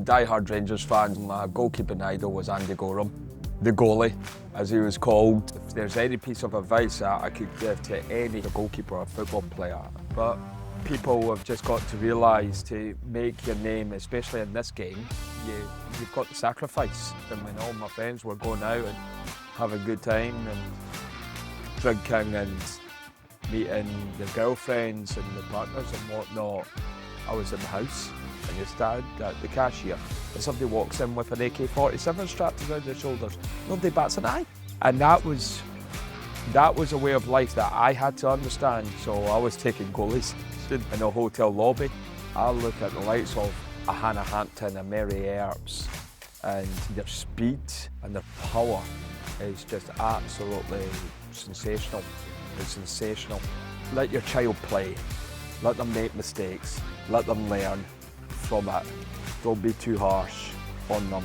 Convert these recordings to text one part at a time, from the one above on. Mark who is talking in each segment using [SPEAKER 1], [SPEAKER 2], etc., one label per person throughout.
[SPEAKER 1] Die-hard Rangers fan. My goalkeeping idol was Andy Gorham, the goalie, as he was called. If there's any piece of advice that I could give to any goalkeeper or football player, but people have just got to realise to make your name, especially in this game, you've got to sacrifice. And when all my friends were going out and having a good time and drinking and meeting their girlfriends and their partners and whatnot, I was in the house and you stand at the cashier and somebody walks in with an AK-47 strapped around their shoulders. Nobody bats an eye. And that was a way of life that I had to understand. So I was taking goalies in a hotel lobby. I look at the likes of a Hannah Hampton, a Mary Earps, and their speed and their power is just absolutely sensational. It's sensational. Let your child play. Let them make mistakes. Let them learn from it. Don't be too harsh on them.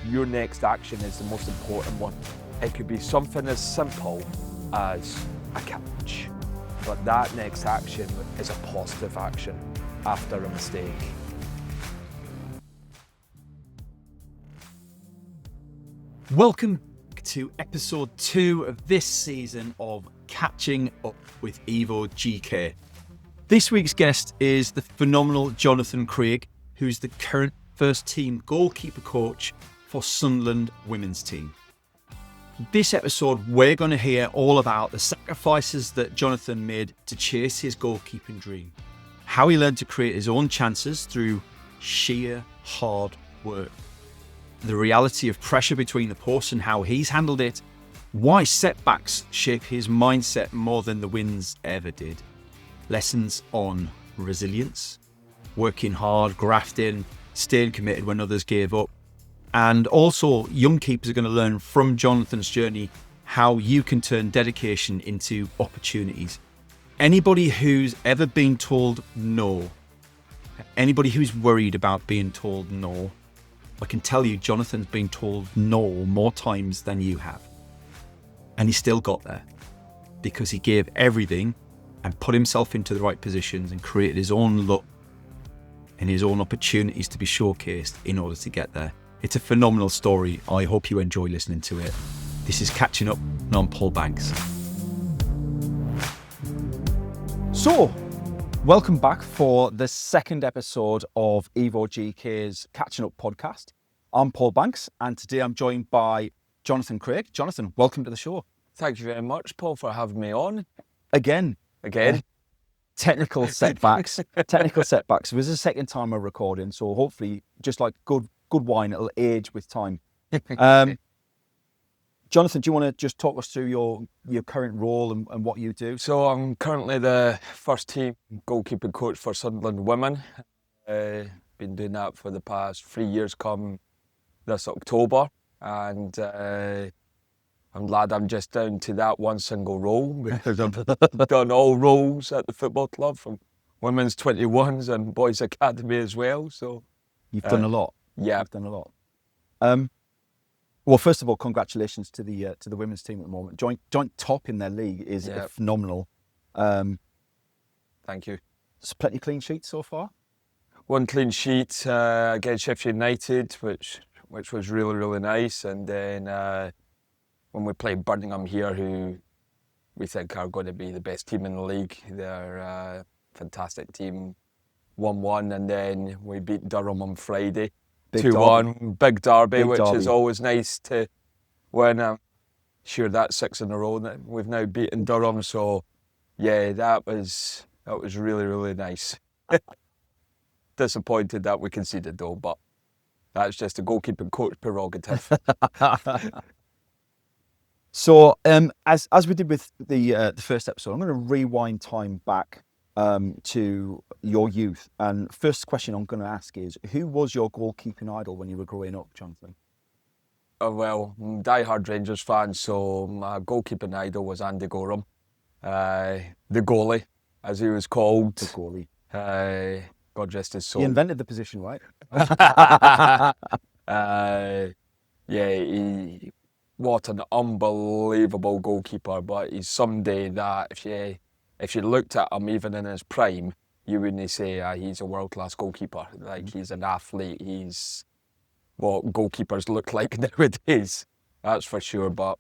[SPEAKER 1] Your next action is the most important one. It could be something as simple as a catch, but that next action is a positive action after a mistake.
[SPEAKER 2] Welcome to episode 2 of this season of Catching Up with EvoGK. This week's guest is the phenomenal Jonathan Craig, who's the current first team goalkeeper coach for Sunderland women's team. This episode, we're going to hear all about the sacrifices that Jonathan made to chase his goalkeeping dream, how he learned to create his own chances through sheer hard work, the reality of pressure between the posts and how he's handled it, why setbacks shape his mindset more than the wins ever did, lessons on resilience, working hard, grafting, staying committed when others gave up, and also young keepers are going to learn from Jonathan's journey how you can turn dedication into opportunities. Anybody who's ever been told no, anybody who's worried about being told no, I can tell you Jonathan's been told no more times than you have. And he still got there because he gave everything and put himself into the right positions and created his own luck and his own opportunities to be showcased in order to get there. It's a phenomenal story. I hope you enjoy listening to it. This is Catching Up, and I'm Paul Banks. So, welcome back for the second episode of EvoGK's Catching Up podcast. I'm Paul Banks, and today I'm joined by Jonathan Craig. Jonathan, welcome to the show.
[SPEAKER 1] Thank you very much, Paul, for having me on.
[SPEAKER 2] Again. Technical setbacks. It was the second time we're recording, so hopefully, just like good wine, it'll age with time. Jonathan, do you want to just talk us through your current role and what you do?
[SPEAKER 1] So I'm currently the first team goalkeeping coach for Sunderland women. Been doing that for the past 3 years come this October, and I'm glad I'm just down to that one single role because I've done all roles at the football club, from women's 21s and boys academy as well. So
[SPEAKER 2] you've done a lot.
[SPEAKER 1] Yeah,
[SPEAKER 2] you've done a lot. Well, first of all, congratulations to the women's team at the moment. Joint top in their league is phenomenal.
[SPEAKER 1] Thank you.
[SPEAKER 2] There's plenty of clean sheets so far.
[SPEAKER 1] One clean sheet against Sheffield United, which was really, really nice. And then when we played Birmingham here, who we think are going to be the best team in the league, they're a fantastic team, 1-1. And then we beat Durham on Friday. 2-1, big derby, which is always nice to win. Sure, that's 6 in a row that we've now beaten Durham. So, yeah, that was really, really nice. Disappointed that we conceded though, but that's just a goalkeeping coach prerogative.
[SPEAKER 2] So, as we did with the first episode, I'm going to rewind time back to your youth. And first question I'm going to ask is, who was your goalkeeping idol when you were growing up, Jonathan?
[SPEAKER 1] Oh, well, I'm a die-hard Rangers fan, so my goalkeeping idol was Andy Gorham, the goalie, as he was called.
[SPEAKER 2] The goalie.
[SPEAKER 1] God rest his soul.
[SPEAKER 2] He invented the position, right?
[SPEAKER 1] What an unbelievable goalkeeper, but he's somebody that if you looked at him even in his prime, you wouldn't say he's a world-class goalkeeper. Like, he's an athlete. He's what goalkeepers look like nowadays, that's for sure. But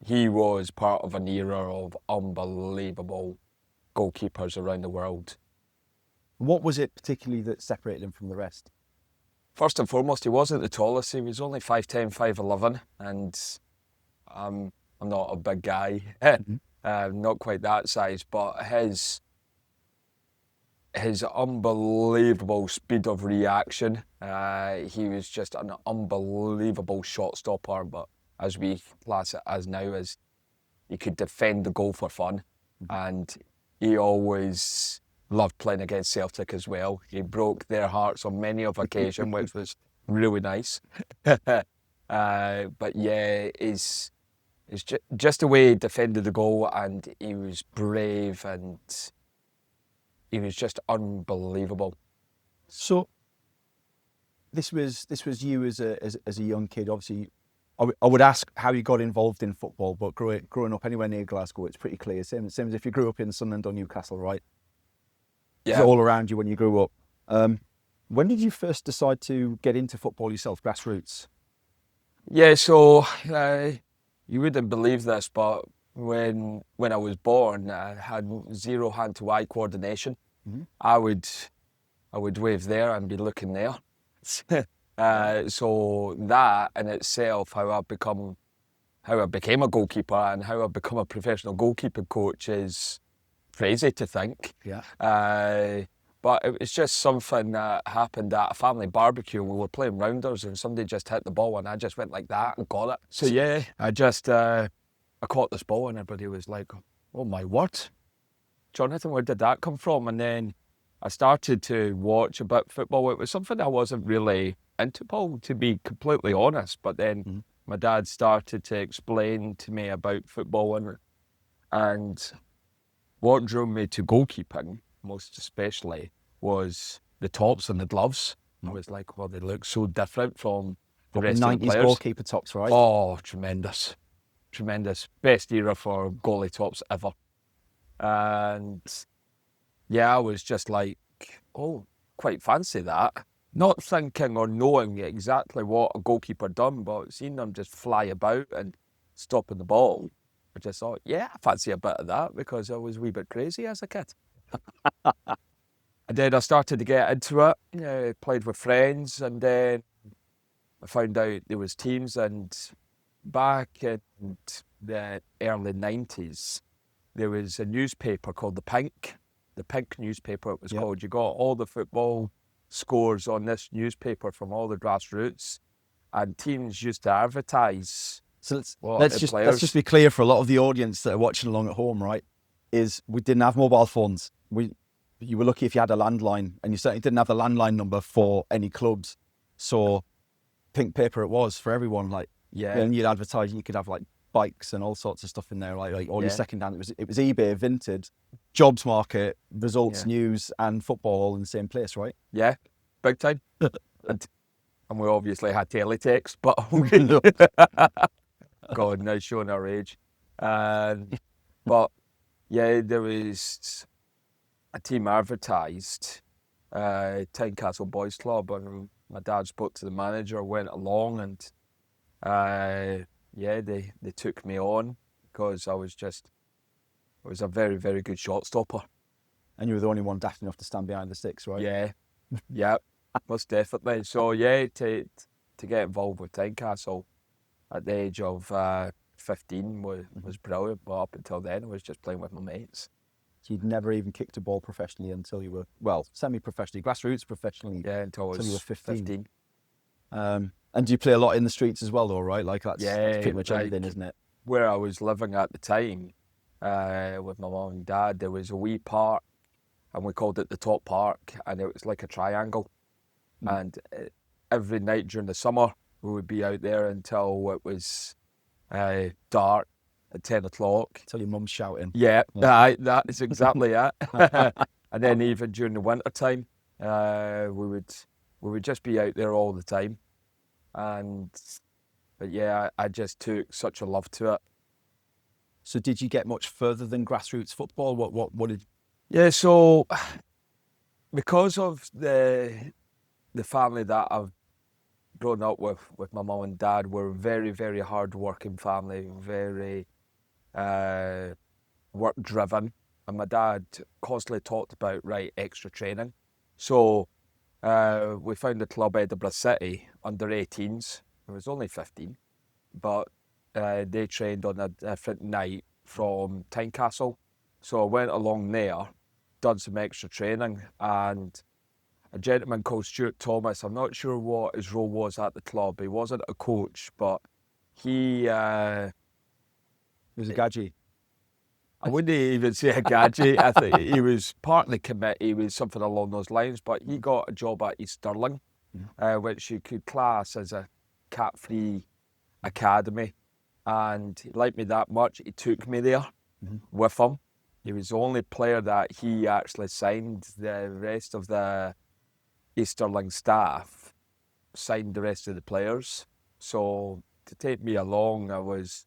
[SPEAKER 1] he was part of an era of unbelievable goalkeepers around the world.
[SPEAKER 2] What was it particularly that separated him from the rest?
[SPEAKER 1] First and foremost, he wasn't the tallest. He was only 5'10", 5'11", and I'm not a big guy, not quite that size, but his unbelievable speed of reaction. He was just an unbelievable shot stopper, but as we class it as now, as he could defend the goal for fun, and he always loved playing against Celtic as well. He broke their hearts on many of occasion, which was really nice. But yeah, it's just the way he defended the goal, and he was brave, and he was just unbelievable.
[SPEAKER 2] So this was you as a young kid. Obviously, I would ask how you got involved in football, but growing up anywhere near Glasgow, it's pretty clear. Same as if you grew up in Sunderland or Newcastle, right?
[SPEAKER 1] Yeah.
[SPEAKER 2] It's all around you when you grew up. When did you first decide to get into football yourself, grassroots?
[SPEAKER 1] Yeah, so you wouldn't believe this, but when I was born, I had zero hand-to-eye coordination. I would wave there and be looking there. So that in itself, how I became a goalkeeper and how I become a professional goalkeeping coach is crazy to think.
[SPEAKER 2] Yeah.
[SPEAKER 1] But it was just something that happened at a family barbecue. We were playing rounders and somebody just hit the ball and I just went like that and got it. So yeah, I caught this ball and everybody was like, oh my word, Jonathan, where did that come from? And then I started to watch a bit of football. It was something I wasn't really into, Paul, to be completely honest. But then my dad started to explain to me about football and what drew me to goalkeeping, most especially, was the tops and the gloves. I was like, well, they look so different from the rest of the
[SPEAKER 2] 90s
[SPEAKER 1] players.
[SPEAKER 2] goalkeeper tops, right?
[SPEAKER 1] Oh, tremendous. Tremendous. Best era for goalie tops ever. And yeah, I was just like, oh, quite fancy that. Not thinking or knowing exactly what a goalkeeper done, but seeing them just fly about and stopping the ball, I just thought, yeah, I fancy a bit of that because I was a wee bit crazy as a kid. And then I started to get into it, played with friends, and then I found out there was teams, and back in the early 90s, there was a newspaper called The Pink newspaper it was called. You got all the football scores on this newspaper from all the grassroots, and teams used to advertise.
[SPEAKER 2] So let's just be clear for a lot of the audience that are watching along at home, right? Is we didn't have mobile phones. You were lucky if you had a landline, and you certainly didn't have the landline number for any clubs. So pink paper it was for everyone. Like, and you'd advertise, and you could have like bikes and all sorts of stuff in there, like all your second hand. It was eBay, Vinted, jobs market, results, news, and football all in the same place, right?
[SPEAKER 1] Yeah, big time. And we obviously had teletext, but God, now showing our age. But yeah, there was a team advertised, Tynecastle Boys Club, and my dad spoke to the manager, went along, and they took me on because I was a very, very good shot stopper.
[SPEAKER 2] And you were the only one daft enough to stand behind the sticks, right?
[SPEAKER 1] Yeah, most definitely. So yeah, to get involved with Tynecastle at the age of 15 was brilliant, but up until then I was just playing with my mates.
[SPEAKER 2] So you'd never even kicked a ball professionally until you were, well, semi-professionally, grassroots professionally.
[SPEAKER 1] Yeah, until you were 15.
[SPEAKER 2] And do you play a lot in the streets as well, though, right? Like that's pretty much anything, isn't it?
[SPEAKER 1] Where I was living at the time, with my mum and dad, there was a wee park, and we called it the Top Park, and it was like a triangle. And every night during the summer, we would be out there until it was dark at 10 o'clock.
[SPEAKER 2] Until your mum's shouting.
[SPEAKER 1] Yeah, that is exactly it. And then even during the winter time, we would just be out there all the time. But yeah, I just took such a love to it.
[SPEAKER 2] So did you get much further than grassroots football? What did?
[SPEAKER 1] Yeah, so because of the family that I've grown up with my mum and dad, we're a very, very hard-working family, very work-driven. And my dad constantly talked about, extra training. So we found the club Edinburgh City under 18s. It was only 15, but they trained on a different night from Tynecastle. So I went along there, done some extra training, and a gentleman called Stuart Thomas, I'm not sure what his role was at the club. He wasn't a coach, but he...
[SPEAKER 2] He was a gadget.
[SPEAKER 1] I wouldn't even say a gadget. I think he was part of the committee, he was something along those lines, but he got a job at East Stirling, which you could class as a cat-free academy. And he liked me that much, he took me there with him. He was the only player that he actually signed. The rest of the East Stirling staff signed the rest of the players. So to take me along, I was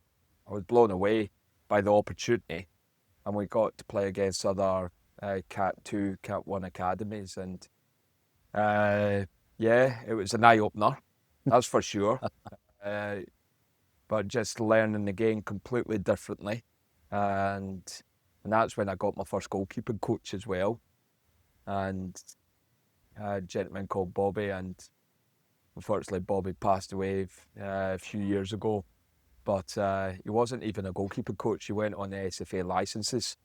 [SPEAKER 1] blown away by the opportunity. And we got to play against other Cat 2, Cat 1 academies. And it was an eye-opener, that's for sure. But just learning the game completely differently. And that's when I got my first goalkeeping coach as well. And a gentleman called Bobby, and unfortunately Bobby passed away a few years ago. But he wasn't even a goalkeeping coach. He went on the SFA licenses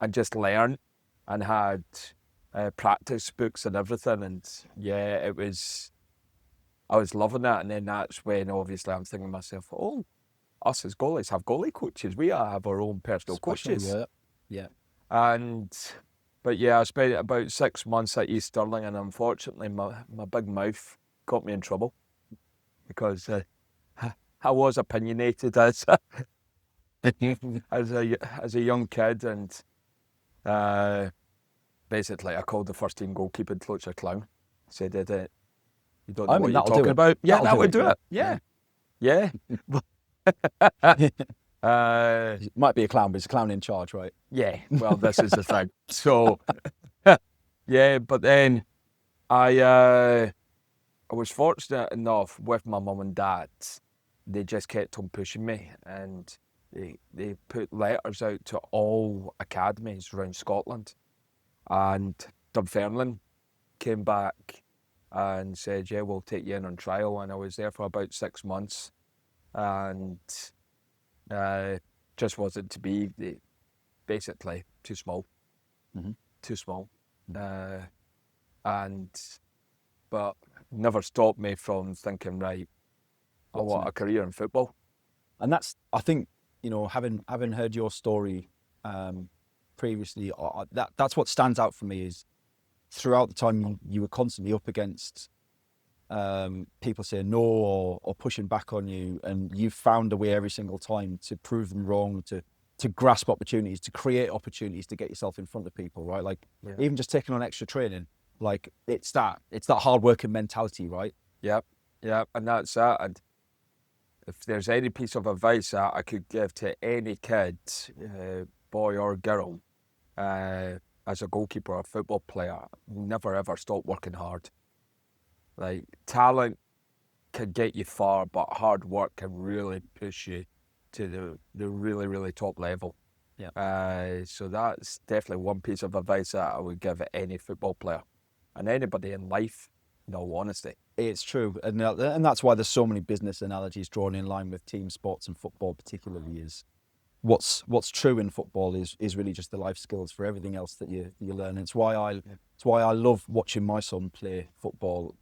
[SPEAKER 1] and just learned and had practice books and everything. And I was loving that. And then that's when obviously I'm thinking to myself, oh, us as goalies have goalie coaches. We have our own personal coaches.
[SPEAKER 2] Yeah.
[SPEAKER 1] But I spent about 6 months at East Stirling, and unfortunately my big mouth got me in trouble because I was opinionated as a young kid, and basically I called the first team goalkeeping coach a clown. Said that you don't know what you're talking about. Yeah, that would do it. Yeah.
[SPEAKER 2] It might be a clown, but it's a clown in charge, right?
[SPEAKER 1] Yeah, well, this is the thing. So, but then I was fortunate enough with my mum and dad. They just kept on pushing me, and they put letters out to all academies around Scotland. And Dunfermline came back and said, yeah, we'll take you in on trial. And I was there for about 6 months, and just wasn't to be. Basically too small. Too small. But never stopped me from thinking, right, I want a career in football.
[SPEAKER 2] And that's, I think, having heard your story previously, that's what stands out for me is throughout the time you were constantly up against people saying no or pushing back on you, and you found a way every single time to prove them wrong, to grasp opportunities, to create opportunities, to get yourself in front of people, right? Like even just taking on extra training, like it's that hard working mentality, right?
[SPEAKER 1] Yeah, and that's that. And if there's any piece of advice that I could give to any kid, boy or girl, as a goalkeeper or a football player, never ever stop working hard. Like, talent can get you far, but hard work can really push you to the really, really top level.
[SPEAKER 2] Yeah.
[SPEAKER 1] So that's definitely one piece of advice that I would give any football player and anybody in life, in all honesty.
[SPEAKER 2] It's true, and that's why there's so many business analogies drawn in line with team sports, and football particularly is what's true in football is really just the life skills for everything else that you learn. It's why I love watching my son play football.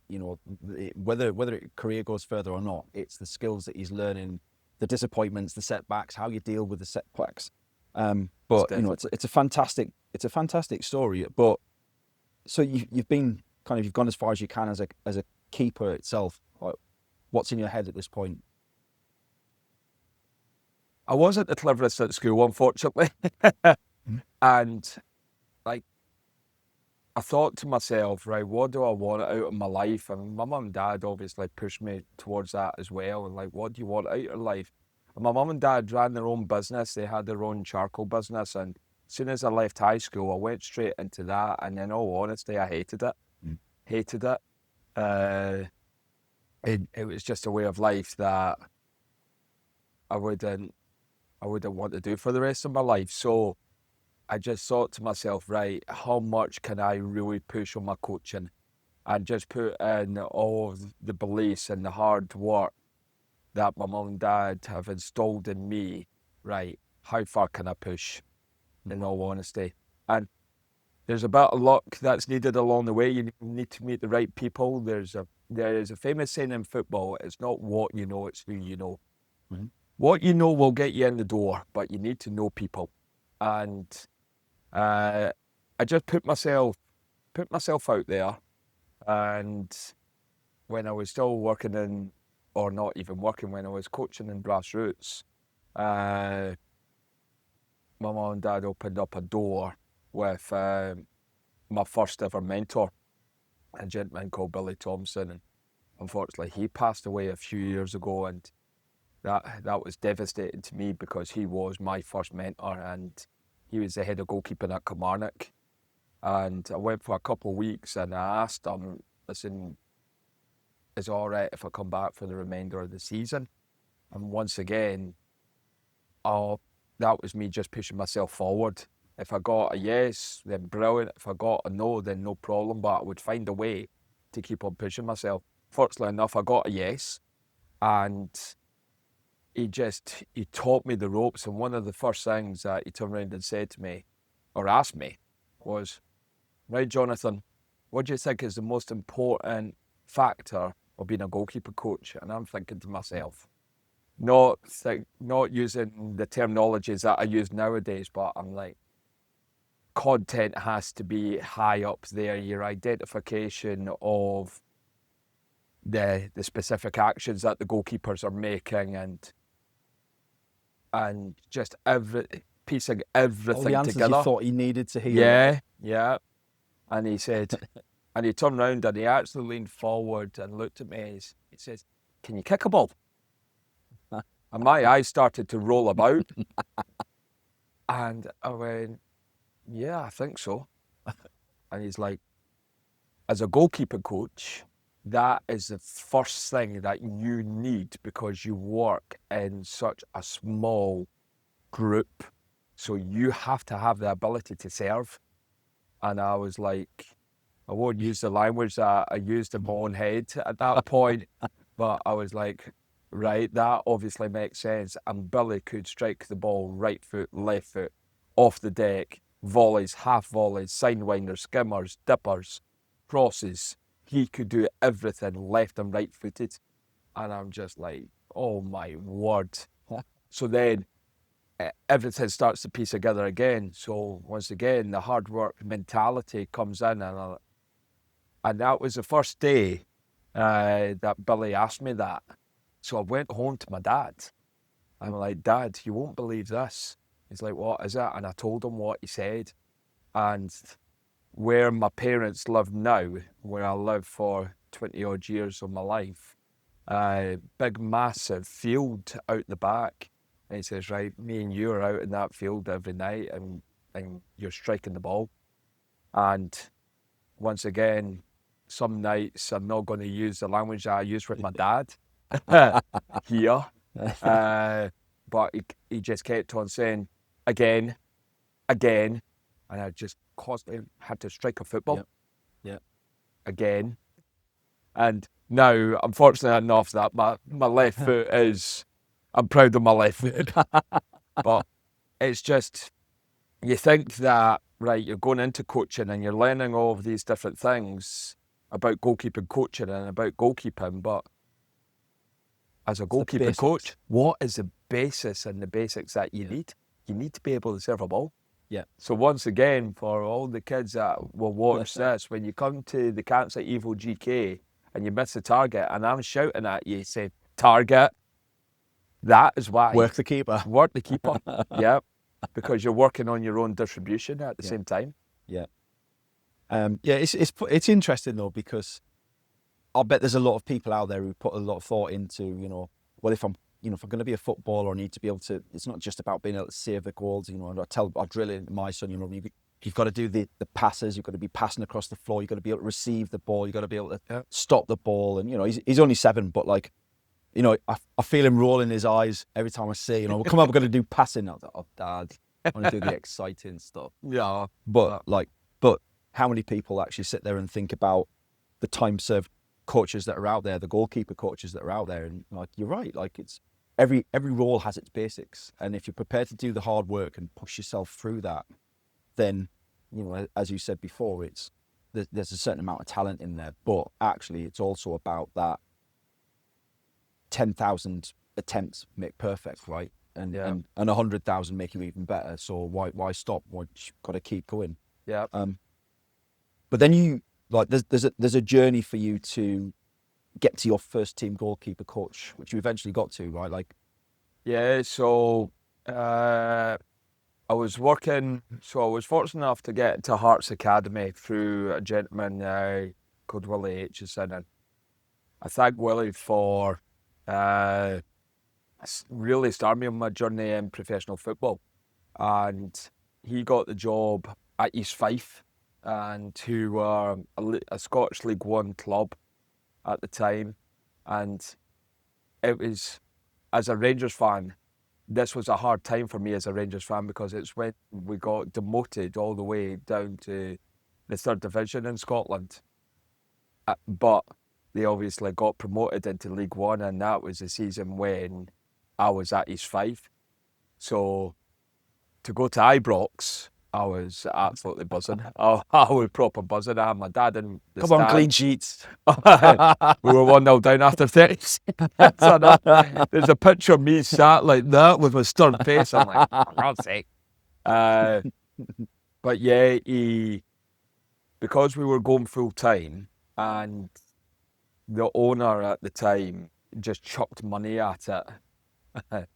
[SPEAKER 2] Whether career goes further or not, it's the skills that he's learning, the disappointments, the setbacks, how you deal with the setbacks. But it's a fantastic story. But so you've been you've gone as far as you can as a keeper itself. What's in your head at this point?
[SPEAKER 1] I wasn't the cleverest at school, unfortunately. And I thought to myself, right, what do I want out of my life? And my mum and dad obviously pushed me towards that as well. And what do you want out of your life? And my mum and dad ran their own business. They had their own charcoal business, and As soon as I left high school, I went straight into that, and in all honesty, I hated it. Hated it. It was just a way of life that I wouldn't want to do for the rest of my life. So I just thought to myself, right, how much can I really push on my coaching, and just put in all of the beliefs and the hard work that my mum and dad have installed in me. Right, how far can I push, in all honesty? And there's a bit of luck that's needed along the way. You need to meet the right people. There is a famous saying in football: it's not what you know, it's who you know. What you know will get you in the door, but you need to know people. And I just put myself out there. And when I was still working in, or not even working, when I was coaching in grassroots, my mum and dad opened up a door with my first ever mentor, a gentleman called Billy Thompson. And unfortunately, he passed away a few years ago, and that was devastating to me, because he was my first mentor, and he was the head of goalkeeping at Kilmarnock. And I went for a couple of weeks, and I asked him, listen, is it all right if I come back for the remainder of the season? And once again, that was me just pushing myself forward. If I got a yes, then brilliant. If I got a no, then no problem. But I would find a way to keep on pushing myself. Fortunately enough, I got a yes. And he taught me the ropes. And one of the first things that he turned around and said to me, or asked me, was, right, Jonathan, what do you think is the most important factor of being a goalkeeper coach? And I'm thinking to myself, not using the terminologies that I use nowadays, but I'm like, content has to be high up there. Your identification of the specific actions that the goalkeepers are making, and just piecing everything
[SPEAKER 2] All the answers
[SPEAKER 1] together.
[SPEAKER 2] you thought he needed to hear.
[SPEAKER 1] Yeah. And he said, and he turned around and he actually leaned forward and looked at me. He says, "Can you kick a ball?" And my eyes started to roll about. And I went, "Yeah, I think so." And he's like, as a goalkeeper coach, that is the first thing that you need, because you work in such a small group. So you have to have the ability to serve. And I was like, I won't use the language that I used in my own head at that point, but I was like, right, that obviously makes sense. And Billy could strike the ball right foot, left foot, off the deck, volleys, half volleys, sidewinders, skimmers, dippers, crosses. He could do everything left and right footed. And I'm just like, oh my word. So then everything starts to piece together again. So once again, the hard work mentality comes in, and that was the first day that Billy asked me that. So I went home to my dad. I'm like, "Dad, you won't believe this." He's like, "What is it?" And I told him what he said. And where my parents live now, where I lived for 20 odd years of my life, big massive field out the back. And he says, "Right, me and you are out in that field every night, and you're striking the ball." And once again, some nights I'm not going to use the language that I use with my dad here, but he just kept on saying, again, and I just constantly had to strike a football.
[SPEAKER 2] Yep.
[SPEAKER 1] Again. And now, unfortunately enough, that my left foot is, I'm proud of my left foot. But it's just, you think that, right, you're going into coaching and you're learning all of these different things about goalkeeping coaching and about goalkeeping, but as a goalkeeper coach, what is the basis and the basics that you need? You need to be able to serve a ball.
[SPEAKER 2] Yeah.
[SPEAKER 1] So once again, for all the kids that will watch this, when you come to the camps at EvoGK and you miss the target, and I'm shouting at you, say, "Target," that is why.
[SPEAKER 2] Work the keeper.
[SPEAKER 1] Work the keeper, yeah. Because you're working on your own distribution at the same time.
[SPEAKER 2] Yeah. It's interesting though, because I'll bet there's a lot of people out there who put a lot of thought into, well, if I'm
[SPEAKER 3] if I'm going to be a footballer, I need to be able to. It's not just about being able to save the goals. I drill it into my son. You've got to do the passes. You've got to be passing across the floor. You've got to be able to receive the ball. You've got to be able to stop the ball. And he's only 7, but like, I feel him rolling his eyes every time I see. We'll come up. We're going to do passing. I was like, oh, Dad, I want to do the exciting stuff.
[SPEAKER 1] Yeah.
[SPEAKER 3] But how many people actually sit there and think about the time served coaches that are out there, the goalkeeper coaches that are out there? And like, you're right. Like, it's every role has its basics, and if you're prepared to do the hard work and push yourself through that, then as you said before, there's a certain amount of talent in there. But actually, it's also about that 10,000 attempts make perfect, right? And 100,000 make you even better. So why stop? You've got to keep going.
[SPEAKER 1] Yeah.
[SPEAKER 3] But then there's a journey for you to get to your first team goalkeeper coach, which you eventually got to, right? Like,
[SPEAKER 1] yeah. So I was fortunate enough to get to Hearts Academy through a gentleman called Willie Aitchison, and I thank Willie for really started me on my journey in professional football. And he got the job at East Fife, and who were a Scottish League One club at the time. And it was, as a Rangers fan, this was a hard time for me as a Rangers fan, because it's when we got demoted all the way down to the 3rd division in Scotland. But they obviously got promoted into League One, and that was the season when I was at East Fife. So to go to Ibrox, I was absolutely buzzing. I was proper buzzing. I had my dad in the
[SPEAKER 3] come on,
[SPEAKER 1] stand.
[SPEAKER 3] clean sheets.
[SPEAKER 1] We were 1-0 down after 30 seconds. There's a picture of me sat like that with a stern face. I'm like, for God's sake. But yeah, because we were going full time, and the owner at the time just chucked money at it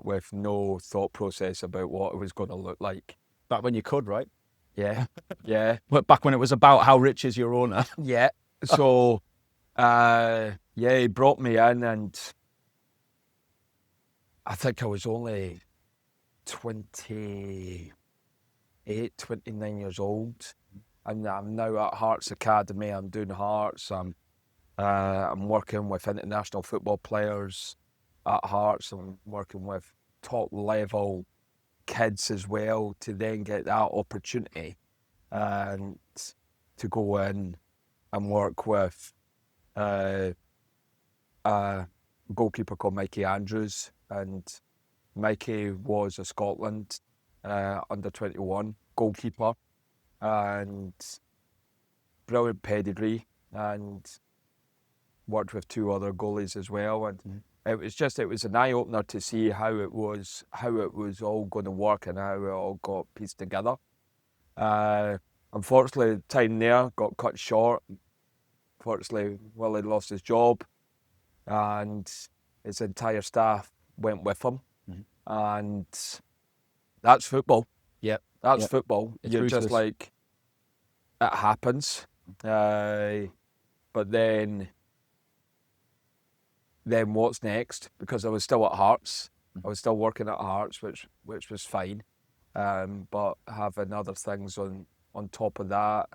[SPEAKER 1] with no thought process about what it was going to look like.
[SPEAKER 3] Back when you could, right?
[SPEAKER 1] Yeah, yeah.
[SPEAKER 3] But back when it was about how rich is your owner.
[SPEAKER 1] Yeah. So, he brought me in, and I think I was only 28, 29 years old. And I'm now at Hearts Academy. I'm doing Hearts. I'm working with international football players at Hearts. I'm working with top level kids as well, to then get that opportunity and to go in and work with a goalkeeper called Mikey Andrews. And Mikey was a Scotland under 21 goalkeeper, and brilliant pedigree, and worked with 2 other goalies as well. And it was an eye-opener to see how it was all going to work and how it all got pieced together. Unfortunately, the time there got cut short. Unfortunately, Willie lost his job, and his entire staff went with him. And that's football.
[SPEAKER 3] Yep.
[SPEAKER 1] That's football.
[SPEAKER 3] It's
[SPEAKER 1] You're
[SPEAKER 3] ruthless.
[SPEAKER 1] just like, it happens. But then what's next? Because I was still at Hearts. I was still working at Hearts, which was fine. But having other things on top of that,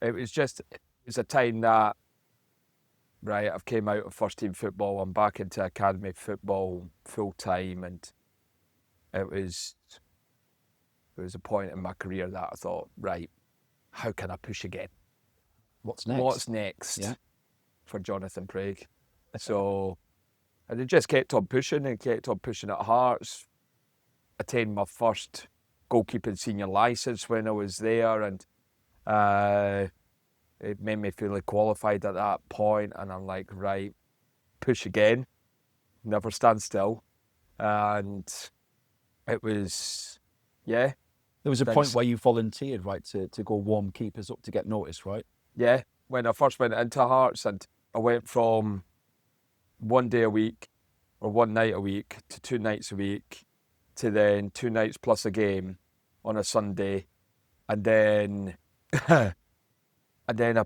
[SPEAKER 1] it was a time that, right, I've came out of first team football, I'm back into academy football full time, and it was a point in my career that I thought, right, how can I push again?
[SPEAKER 3] What's next?
[SPEAKER 1] What's next for Jonathan Prague? So, and it just kept on pushing and kept on pushing at Hearts. Attained my first goalkeeping senior licence when I was there, and it made me fully qualified at that point. And I'm like, right, push again, never stand still. And it was, There
[SPEAKER 3] was a point where you volunteered, right, to go warm keepers up to get noticed, right?
[SPEAKER 1] Yeah, when I first went into Hearts, and I went from 1 day a week or 1 night a week to 2 nights a week, to then 2 nights plus a game on a Sunday, and then I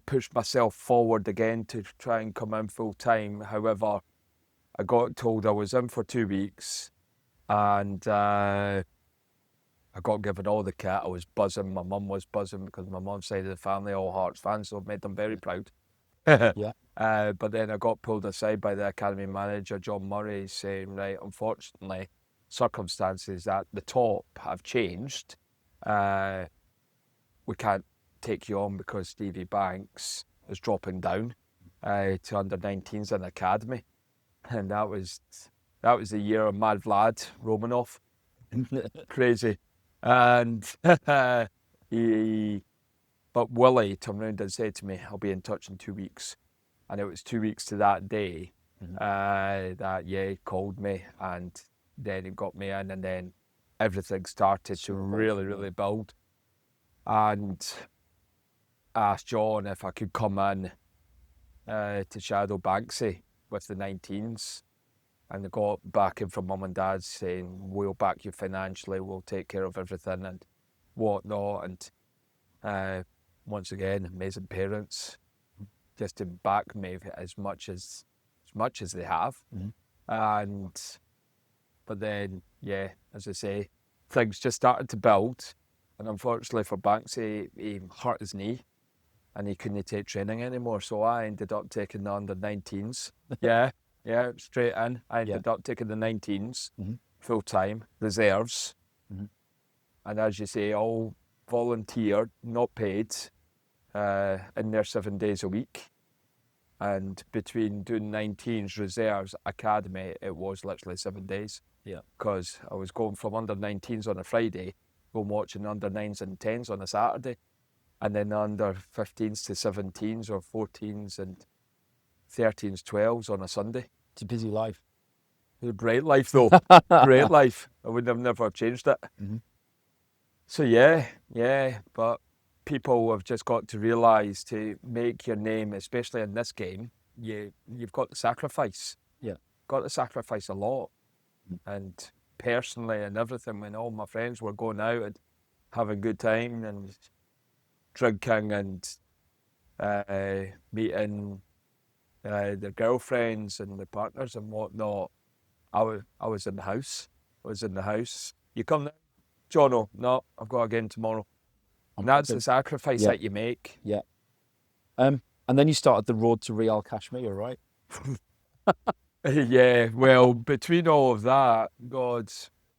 [SPEAKER 1] pushed myself forward again to try and come in full time. However, I got told I was in for 2 weeks, and I got given all the kit. I was buzzing. My mum was buzzing because my mum's side of the family, all Hearts fans, so it made them very proud.
[SPEAKER 3] Yeah.
[SPEAKER 1] But then I got pulled aside by the academy manager, John Murray, saying, right, unfortunately, circumstances at the top have changed. We can't take you on because Stevie Banks is dropping down to under-19s in academy. And that was the year of Mad Vlad Romanov. Crazy. And but Willie turned around and said to me, I'll be in touch in 2 weeks. And it was 2 weeks to that day that, he called me, and then he got me in, and then everything started to really build. And I asked John if I could come in to shadow Banksy with the 19s. And I got backing from mum and dad saying, we'll back you financially, we'll take care of everything and whatnot. And once again, amazing parents, just to back me as much as they have. But then, as I say, things just started to build. And unfortunately for Banksy, he hurt his knee and he couldn't take training anymore. So I ended up taking the under-19s. Yeah, straight in. I ended up taking the 19s, full-time, reserves. And as you say, all volunteered, not paid, in there 7 days a week. And between doing 19s, reserves, academy, it was literally 7 days.
[SPEAKER 3] Yeah.
[SPEAKER 1] Because I was going from under-19s on a Friday, going watching under-9s and 10s on a Saturday, and then under-15s to 17s or 14s and 13s, 12s on a Sunday.
[SPEAKER 3] It's a busy life.
[SPEAKER 1] It was a great life though. Great life. I would have never changed it. So but people have just got to realise to make your name, especially in this game, you've got to sacrifice.
[SPEAKER 3] Yeah.
[SPEAKER 1] Got to sacrifice a lot. And personally and everything, when all my friends were going out and having a good time and drinking and meeting their girlfriends and their partners and whatnot, I was in the house. You come now? Jono, no, I've got a game tomorrow. And that's the sacrifice that you make.
[SPEAKER 3] Yeah. And then you started the road to Real Kashmir, right?
[SPEAKER 1] Yeah, well, between all of that, God,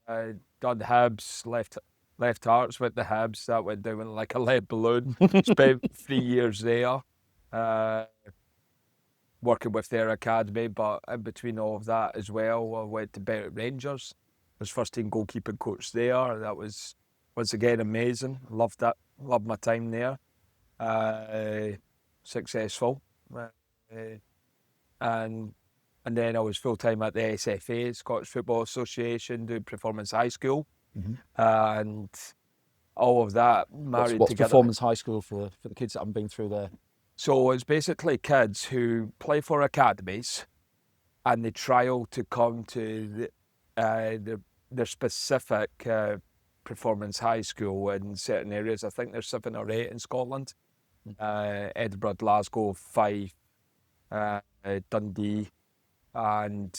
[SPEAKER 1] I done Hibs, left Hearts with the Hibs. That went down like a lead balloon. Spent 3 years there, working with their academy. But in between all of that as well, I went to Berwick Rangers. I was first team goalkeeping coach there. That was, once again, amazing. Loved it. Loved my time there. Successful. And then I was full-time at the SFA, Scottish Football Association, doing Performance High School. And all of that married
[SPEAKER 3] what's
[SPEAKER 1] together.
[SPEAKER 3] Performance High School for the kids that haven't been through there?
[SPEAKER 1] So it's basically kids who play for academies and they trial to come to their specific Performance High School in certain areas. I think there's 7 or 8 in Scotland. Edinburgh, Glasgow, Fife, Dundee. And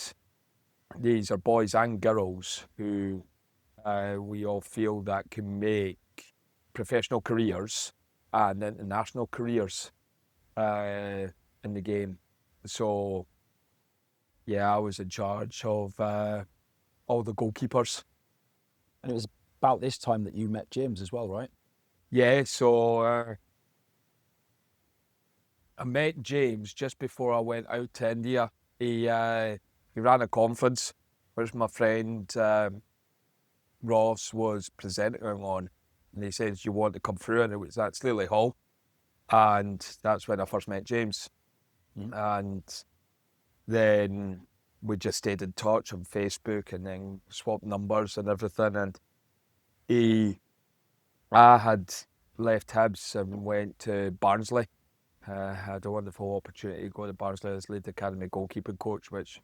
[SPEAKER 1] these are boys and girls who we all feel that can make professional careers and international careers in the game. So, I was in charge of all the goalkeepers.
[SPEAKER 3] And it was about this time that you met James as well, right?
[SPEAKER 1] Yeah, so I met James just before I went out to India. He ran a conference, which my friend Ross was presenting on, and he says, "You want to come through?" And it was at Sleeley Hall, and that's when I first met James. And then we just stayed in touch on Facebook, and then swapped numbers and everything. And I had left Hibs and went to Barnsley. Had a wonderful opportunity to go to Barnsley as lead academy goalkeeping coach, which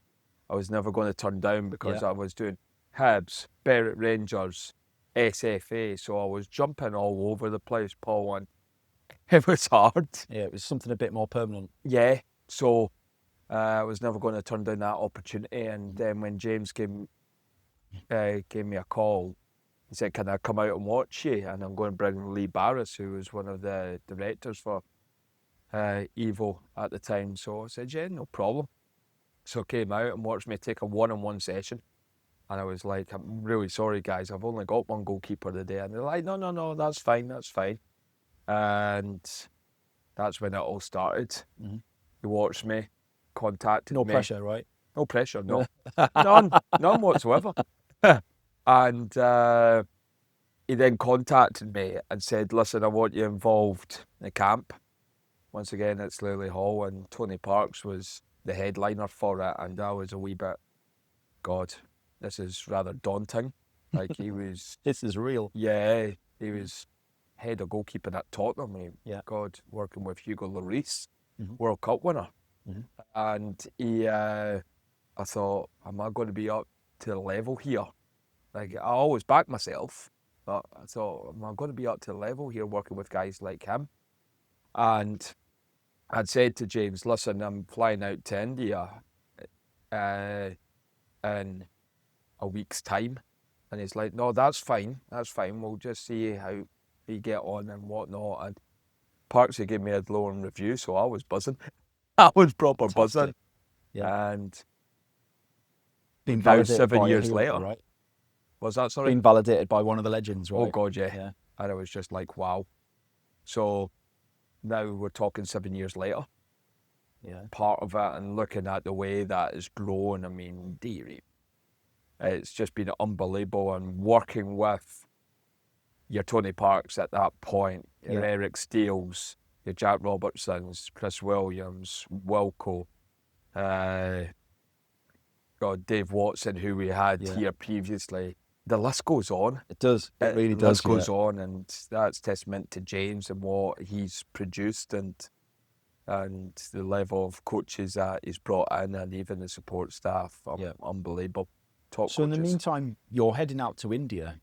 [SPEAKER 1] I was never going to turn down because I was doing Hibs, Berwick Rangers, SFA, so I was jumping all over the place, Paul, and it was hard.
[SPEAKER 3] Yeah, it was something a bit more permanent.
[SPEAKER 1] Yeah, so I was never going to turn down that opportunity. And then when James gave me a call, he said, "Can I come out and watch you?" And I'm going to bring Lee Barris, who was one of the directors for Evo at the time. So I said, "Yeah, no problem." So I came out and watched me take a one-on-one session. And I was like, "I'm really sorry, guys. I've only got one goalkeeper today." And they're like, no, that's fine, that's fine. And that's when it all started.
[SPEAKER 3] Mm-hmm.
[SPEAKER 1] He watched me, contacted
[SPEAKER 3] No
[SPEAKER 1] me.
[SPEAKER 3] pressure, right?
[SPEAKER 1] No pressure, no. None whatsoever. And he then contacted me and said, "Listen, I want you involved in the camp." Once again, it's Lily Hall, and Tony Parks was the headliner for it. And I was a wee bit, God, this is rather daunting. Like, he was...
[SPEAKER 3] This is real.
[SPEAKER 1] Yeah, he was head of goalkeeping at Tottenham.
[SPEAKER 3] Yeah.
[SPEAKER 1] God, working with Hugo Lloris,
[SPEAKER 3] Mm-hmm.
[SPEAKER 1] World Cup winner.
[SPEAKER 3] Mm-hmm.
[SPEAKER 1] And I thought, am I going to be up to the level here? Like, I always back myself, but I thought, am I going to be up to the level here working with guys like him? And I'd said to James, "Listen, I'm flying out to India in a week's time." And he's like, "No, that's fine. We'll just see how you get on and whatnot." And Parksy gave me a glowing review, so I was buzzing. I was proper buzzing.
[SPEAKER 3] Yeah.
[SPEAKER 1] And
[SPEAKER 3] Being
[SPEAKER 1] now
[SPEAKER 3] validated
[SPEAKER 1] 7
[SPEAKER 3] by a
[SPEAKER 1] years
[SPEAKER 3] hero,
[SPEAKER 1] later.
[SPEAKER 3] right?
[SPEAKER 1] Was that, sorry?
[SPEAKER 3] Being validated by one of the legends, right?
[SPEAKER 1] Oh, God, yeah.
[SPEAKER 3] Yeah.
[SPEAKER 1] And I was just like, wow. So now we're talking 7 years later.
[SPEAKER 3] Yeah.
[SPEAKER 1] Part of it, and looking at the way that is grown, I mean, dearie, it's just been unbelievable. And working with your Tony Parks at that point, your Eric Steeles, your Jack Robertsons, Chris Williams, Wilco, Dave Watson, who we had here previously. The list goes on.
[SPEAKER 3] It does. It really does.
[SPEAKER 1] The list goes on, and that's testament to James and what he's produced, and the level of coaches that he's brought in, and even the support staff. Unbelievable. Top
[SPEAKER 3] So
[SPEAKER 1] coaches.
[SPEAKER 3] in the meantime, you're heading out to India.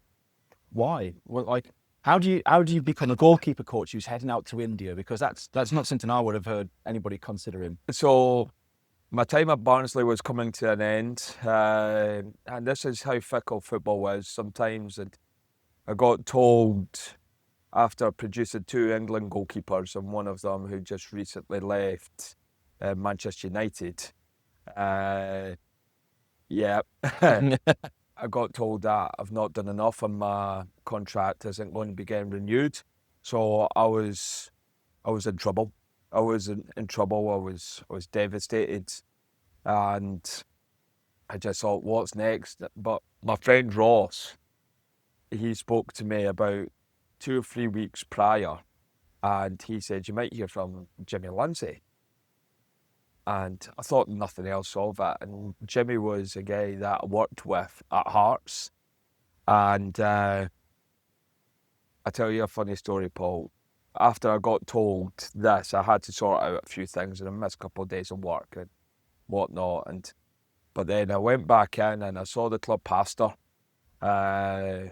[SPEAKER 3] Why? Well, like, how do you become a goalkeeper coach who's heading out to India? Because that's not something I would have heard anybody considering.
[SPEAKER 1] So my time at Barnsley was coming to an end, and this is how fickle football is sometimes. And I got told, after producing 2 England goalkeepers, and one of them who just recently left Manchester United, I got told that I've not done enough and my contract isn't going to be getting renewed. So I was in trouble. I was in trouble. I was devastated, and I just thought, what's next? But my friend Ross, he spoke to me about 2 or 3 weeks prior, and he said, "You might hear from Jimmy Lindsay." And I thought nothing else of it. And Jimmy was a guy that I worked with at Hearts. And I tell you a funny story, Paul. After I got told this, I had to sort out a few things, and I missed a couple of days of work and whatnot. But then I went back in and I saw the club pastor at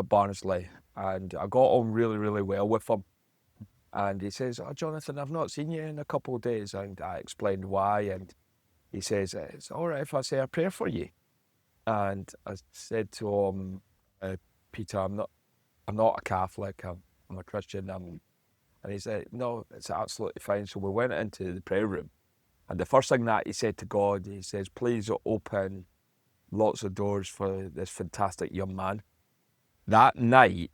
[SPEAKER 1] Barnsley, and I got on really, really well with him. And he says, "Oh, Jonathan, I've not seen you in a couple of days." And I explained why. And he says, "It's all right if I say a prayer for you." And I said to him, "Peter, I'm not a Catholic. I'm a Christian." And he said, "No, it's absolutely fine." So we went into the prayer room. And the first thing that he said to God, he says, "Please open lots of doors for this fantastic young man." That night,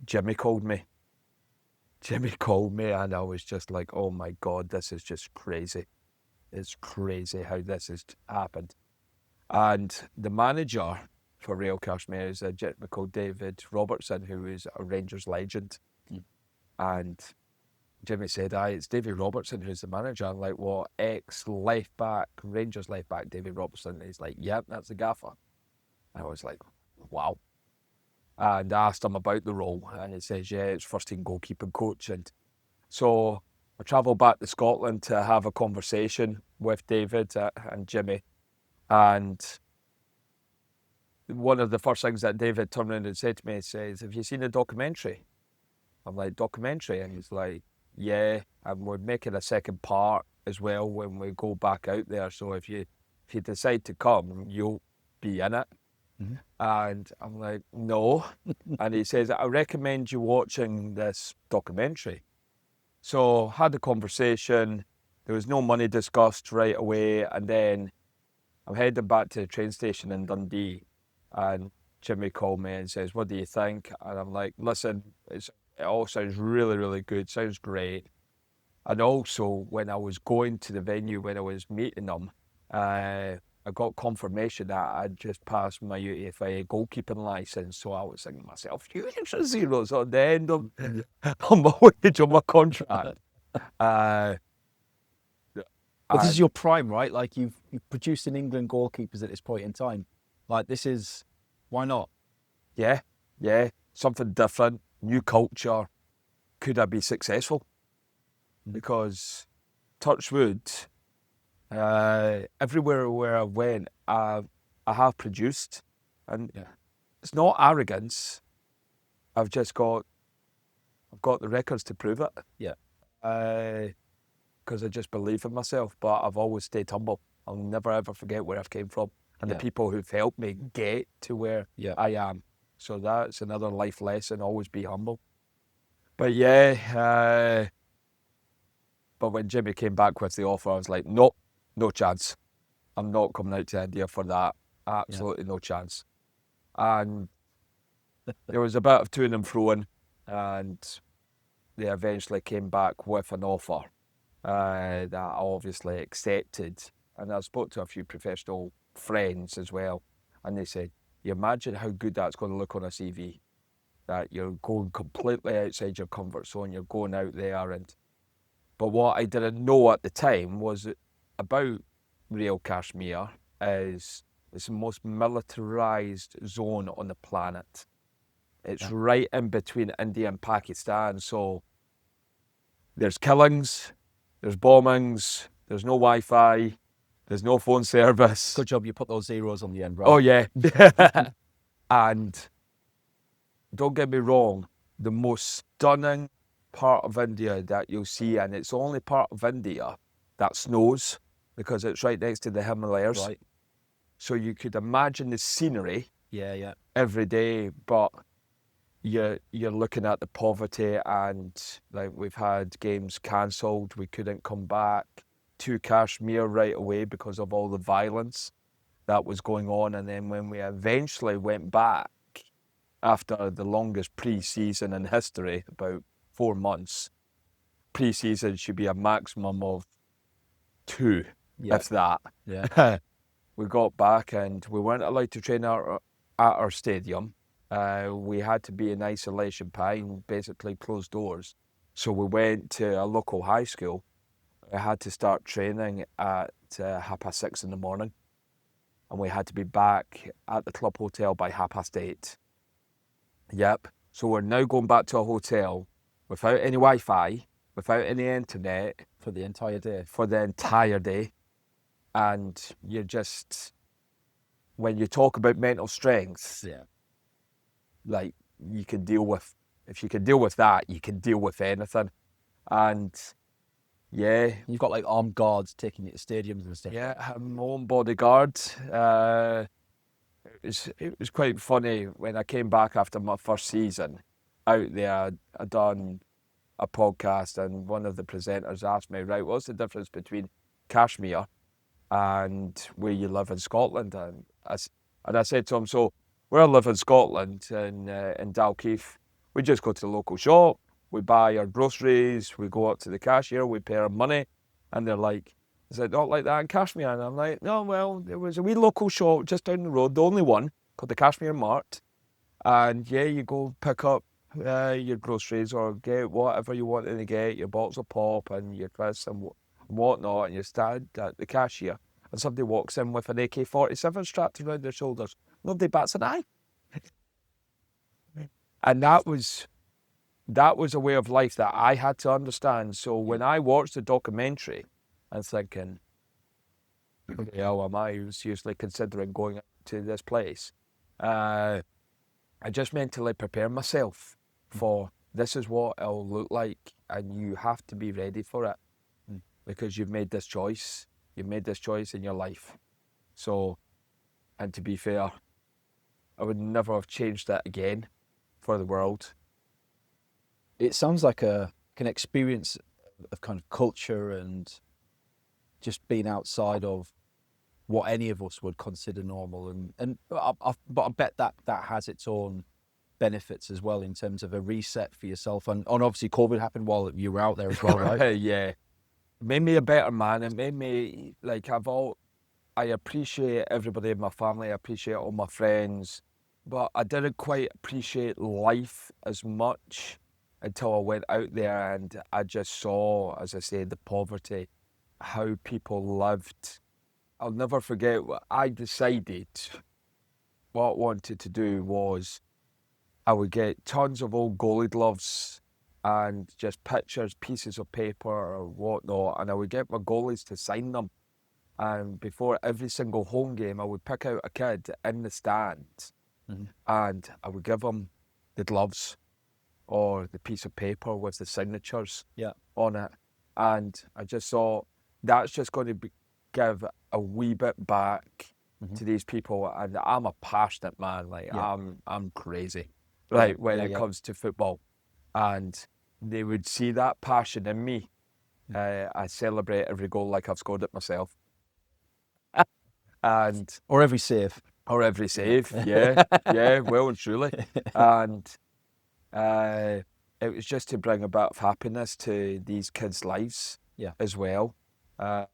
[SPEAKER 1] Jimmy called me. And I was just like, oh my God, this is just crazy. It's crazy how this has happened. And the manager for Real Kashmir is a gentleman called David Robertson, who is a Rangers legend. And Jimmy said, it's David Robertson who's the manager. I'm like, well, ex-left back, Rangers left back, David Robertson. And he's like, yep, that's the gaffer. I was like, wow. And I asked him about the role, and he says, yeah, it's first team goalkeeping coach. And so I travelled back to Scotland to have a conversation with David and Jimmy. And one of the first things that David turned around and said to me, he says, "Have you seen the documentary?" I'm like, "Documentary?" And he's like, "Yeah, and we're making a second part." as well when we go back out there. So if you decide to come, you'll be in it.
[SPEAKER 3] Mm-hmm.
[SPEAKER 1] And I'm like, no. And he says, I recommend you watching this documentary. So had a conversation. There was no money discussed right away. And then I'm heading back to the train station in Dundee. And Jimmy called me and says, what do you think? And I'm like, listen, it all sounds really, really good. Sounds great. And also, when I was going to the venue, when I was meeting them, I got confirmation that I'd just passed my UTFA goalkeeping license. So I was thinking to myself, few extra zeros on the end of on my wage on my contract.
[SPEAKER 3] But this is your prime, right? Like you've produced in England goalkeepers at this point in time. Like this is, why not?
[SPEAKER 1] Yeah, something different, new culture. Could I be successful? Because touch wood, everywhere where I went, I have produced, and it's not arrogance. I've got the records to prove it.
[SPEAKER 3] Yeah.
[SPEAKER 1] Because I just believe in myself, but I've always stayed humble. I'll never ever forget where I've came from and the people who've helped me get to where I am. So that's another life lesson, always be humble. But but when Jimmy came back with the offer, I was like, nope, no chance. I'm not coming out to India for that. Absolutely no chance. And there was a bit of to and fro-ing, and they eventually came back with an offer that I obviously accepted. And I spoke to a few professional friends as well, and they said, you imagine how good that's going to look on a CV, that you're going completely outside your comfort zone, you're going out there. But what I didn't know at the time was about Real Kashmir is it's the most militarized zone on the planet. It's right in between India and Pakistan, so there's killings, there's bombings, there's no Wi-Fi, there's no phone service.
[SPEAKER 3] Good job you put those zeros on the end, right?
[SPEAKER 1] Oh yeah. And don't get me wrong, the most stunning part of India that you'll see, and it's the only part of India that snows because it's right next to the Himalayas.
[SPEAKER 3] Right.
[SPEAKER 1] So you could imagine the scenery
[SPEAKER 3] Yeah.
[SPEAKER 1] every day, but you're looking at the poverty, and like we've had games cancelled. We couldn't come back to Kashmir right away because of all the violence that was going on. And then when we eventually went back after the longest pre-season in history, about 4 months, pre-season should be a maximum of 2, if that.
[SPEAKER 3] Yeah.
[SPEAKER 1] We got back and we weren't allowed to train at our stadium. We had to be in isolation and basically closed doors. So we went to a local high school. I had to start training at 6:30 in the morning, and we had to be back at the club hotel by 8:30. Yep. So we're now going back to a hotel without any Wi-Fi, without any internet.
[SPEAKER 3] For the entire day.
[SPEAKER 1] For the entire day. And you're just, when you talk about mental strength, like you can deal with, if you can deal with that, you can deal with anything. And
[SPEAKER 3] you've got like armed guards taking you to stadiums and stuff.
[SPEAKER 1] Yeah, I have my own bodyguard. It was quite funny when I came back after my first season out there. I'd done a podcast, and one of the presenters asked me, right, what's the difference between Kashmir and where you live in Scotland? And I said to him, so where I live in Scotland, in Dalkeith, we just go to the local shop, we buy our groceries, we go up to the cashier, we pay our money, and they're like, is it not like that in Kashmir? And I'm like, no, well, there was a wee local shop just down the road, the only one, called the Kashmir Mart, and you go pick up your groceries or get whatever you want to get, your bottles of pop and your crisps and whatnot, and you stand at the cashier and somebody walks in with an AK-47 strapped around their shoulders. Nobody bats an eye. And that was a way of life that I had to understand. So when I watched the documentary, I'm thinking, what the hell am I seriously considering going to this place? I just mentally prepare myself for this is what it'll look like, and you have to be ready for it. because you've made this choice. You've made this choice in your life. So, and to be fair, I would never have changed that again for the world.
[SPEAKER 3] It sounds like an experience of kind of culture and just being outside of what any of us would consider normal, but I bet that has its own benefits as well in terms of a reset for yourself, and obviously COVID happened while you were out there as well, right?
[SPEAKER 1] Yeah, it made me a better man. It made me like I appreciate everybody in my family. I appreciate all my friends, but I didn't quite appreciate life as much until I went out there and I just saw, as I said, the poverty, how people lived. I'll never forget what I decided. What I wanted to do was I would get tons of old goalie gloves and just pictures, pieces of paper or whatnot, and I would get my goalies to sign them. And before every single home game, I would pick out a kid in the stand and I would give them the gloves or the piece of paper with the signatures on it. And I just thought, that's just going to give a wee bit back to these people. And I'm a passionate man, like I'm crazy, like when it comes to football. And they would see that passion in me. I celebrate every goal like I've scored it myself. And
[SPEAKER 3] or every save,
[SPEAKER 1] yeah, well and truly. And it was just to bring a bit of happiness to these kids' lives as well. But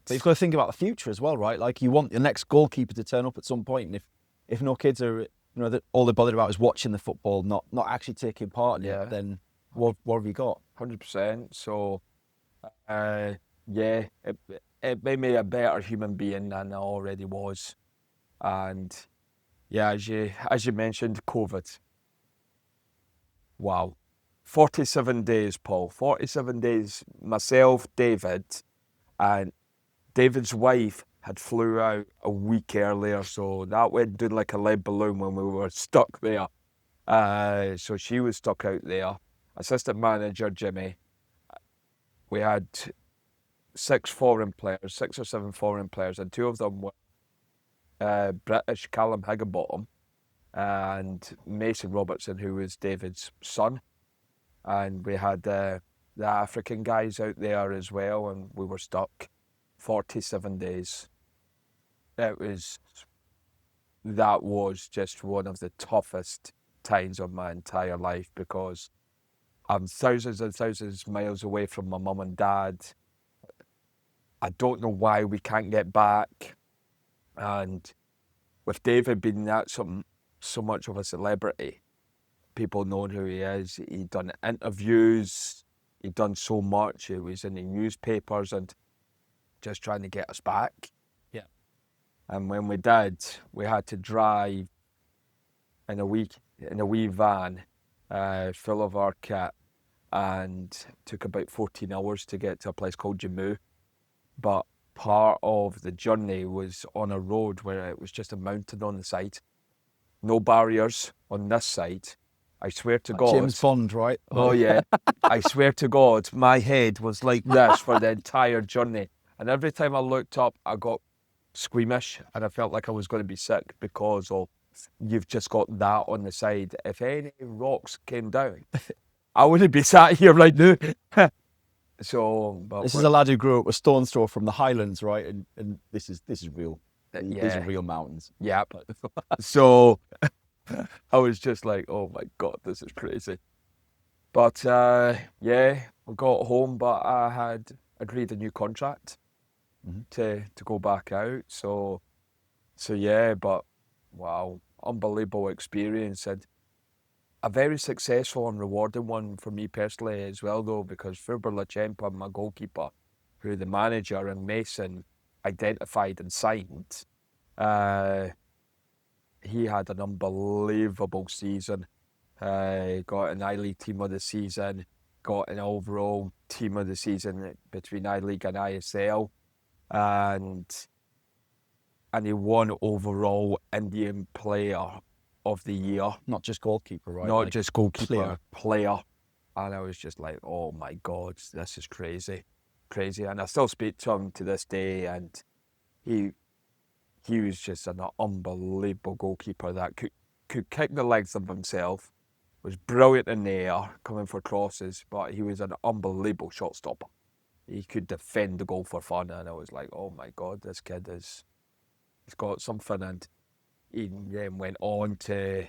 [SPEAKER 3] you've got to think about the future as well, right? Like, you want your next goalkeeper to turn up at some point, and if no kids are, all they're bothered about is watching the football, not actually taking part in it, then what have you got?
[SPEAKER 1] 100%. So, it made me a better human being than I already was. And yeah, as you mentioned, COVID. Wow. 47 days, Paul. 47 days. Myself, David, and David's wife had flew out a week earlier, so that went down like a lead balloon when we were stuck there. So she was stuck out there. Assistant manager, Jimmy. We had 6 or 7 foreign players, and 2 of them were British, Callum Higginbottom and Mason Robertson, who was David's son. And we had the African guys out there as well, and we were stuck 47 days. That was just one of the toughest times of my entire life, because I'm thousands and thousands of miles away from my mum and dad. I don't know why we can't get back. And with David being so much of a celebrity, people knowing who he is, he'd done interviews, he'd done so much, it was in the newspapers, and just trying to get us back.
[SPEAKER 3] Yeah.
[SPEAKER 1] And when we did, we had to drive in a wee van full of our kit, and took about 14 hours to get to a place called Jammu. But part of the journey was on a road where it was just a mountain on the side. No barriers on this side. I swear to God.
[SPEAKER 3] James Bond, right?
[SPEAKER 1] Oh yeah. I swear to God, my head was like this for the entire journey. And every time I looked up, I got squeamish and I felt like I was going to be sick, because of you've just got that on the side. If any rocks came down, I wouldn't be sat here right now. But
[SPEAKER 3] this is a lad who grew up a stone's throw from the Highlands, right? And this is real. These are real mountains.
[SPEAKER 1] Yeah. So I was just like, oh my God, this is crazy. But we got home, but I had agreed a new contract to go back out. So yeah, but wow, unbelievable experience, and a very successful and rewarding one for me personally as well, though, because Furber Lachempa, my goalkeeper, who the manager and Mason identified and signed, he had an unbelievable season. Got an I-League team of the season, got an overall team of the season between I-League and ISL, and he won overall Indian Player of the Year.
[SPEAKER 3] Not just goalkeeper, right?
[SPEAKER 1] Not just goalkeeper, player. And I was just like, oh my God, this is crazy. crazy. And I still speak to him to this day, and he was just an unbelievable goalkeeper that could kick the legs of himself, was brilliant in the air, coming for crosses, but he was an unbelievable shot stopper. He could defend the goal for fun, and I was like, oh my God, this kid he's got something. And he then went on to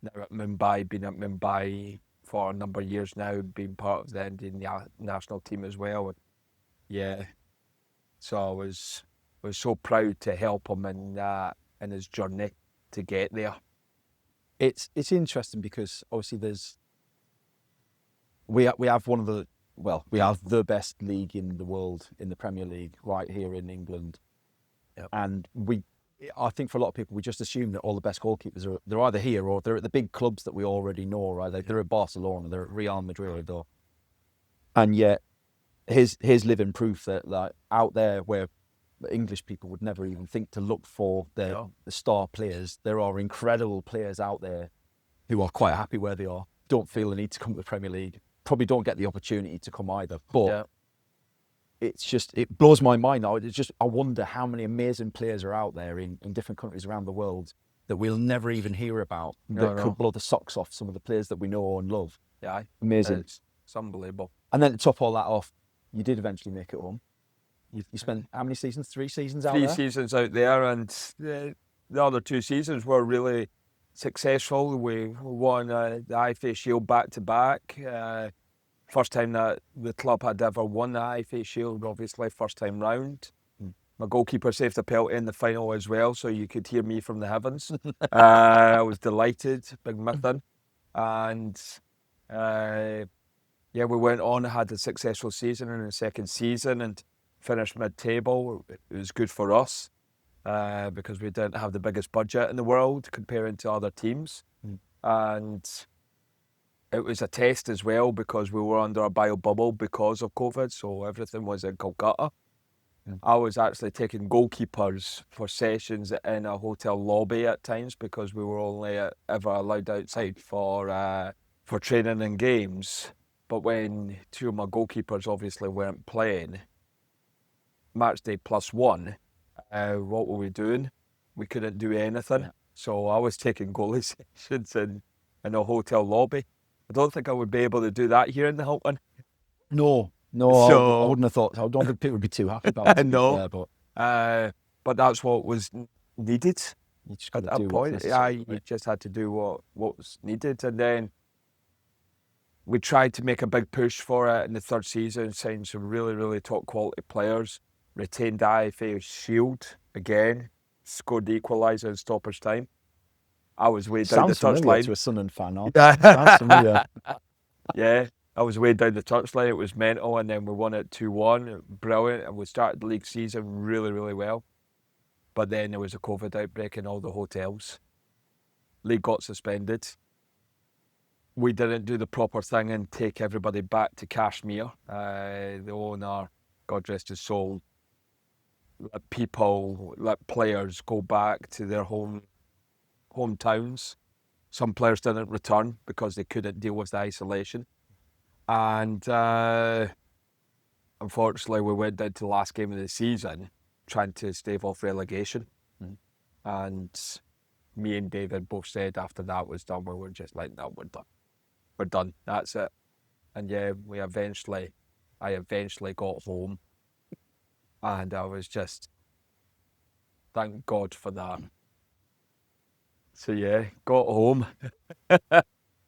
[SPEAKER 1] now at Mumbai, been at Mumbai for a number of years now, being part of the Indian national team as well. And yeah, so I was so proud to help him in his journey to get there.
[SPEAKER 3] It's interesting because obviously we have the best league in the world in the Premier League right here in England.
[SPEAKER 1] Yep.
[SPEAKER 3] And I think for a lot of people we just assume that all the best goalkeepers they're either here or they're at the big clubs that we already know, right? They're at Barcelona, they're at Real Madrid, and yet here's living proof that like out there where English people would never even think to look for the star players, there are incredible players out there who are quite happy where they are, don't feel the need to come to the Premier League, probably don't get the opportunity to come either. But it blows my mind now. I wonder how many amazing players are out there in different countries around the world that we'll never even hear about, that could blow the socks off some of the players that we know and love.
[SPEAKER 1] Yeah,
[SPEAKER 3] amazing.
[SPEAKER 1] It's unbelievable.
[SPEAKER 3] And then to top all that off, you did eventually make it home. You spent how many seasons? 3 seasons out there?
[SPEAKER 1] 3 seasons out there, and the other 2 seasons were really successful. We won the IFA Shield back-to-back. First time that the club had ever won the IFA Shield, obviously, first time round. My goalkeeper saved a penalty in the final as well, so you could hear me from the heavens. I was delighted, big mythin. And we went on, had a successful season in the second season, and finished mid-table. It was good for us because we didn't have the biggest budget in the world comparing to other teams. And it was a test as well because we were under a bio bubble because of COVID, so everything was in Kolkata. I was actually taking goalkeepers for sessions in a hotel lobby at times because we were only ever allowed outside for training and games. But when 2 of my goalkeepers obviously weren't playing, match day +1, what were we doing? We couldn't do anything. Yeah. So I was taking goalie sessions in a hotel lobby. I don't think I would be able to do that here in the Hilton.
[SPEAKER 3] No,
[SPEAKER 1] So,
[SPEAKER 3] I wouldn't have thought. I don't think people would be too happy about it.
[SPEAKER 1] No, but that's what was needed.
[SPEAKER 3] You just got
[SPEAKER 1] at that point. You just had to do what was needed, and then we tried to make a big push for it in the 3rd season, signed some really, really top quality players, retained the IFA Shield again, scored the equaliser in stoppage time. I was way down the touchline.
[SPEAKER 3] To a Sunderland fan, sounds familiar.
[SPEAKER 1] Yeah, I was way down the touchline. It was mental, and then we won it 2-1. Brilliant, and we started the league season really, really well. But then there was a COVID outbreak in all the hotels. League got suspended. We didn't do the proper thing and take everybody back to Kashmir. The owner, God rest his soul, let players go back to their hometowns. Some players didn't return because they couldn't deal with the isolation. And unfortunately, we went down to the last game of the season trying to stave off relegation. And me and David both said after that was done, we were just like, no, we're done. We're done. That's it. And yeah, I eventually got home. And I was just, thank God for that. So yeah, got home.
[SPEAKER 3] I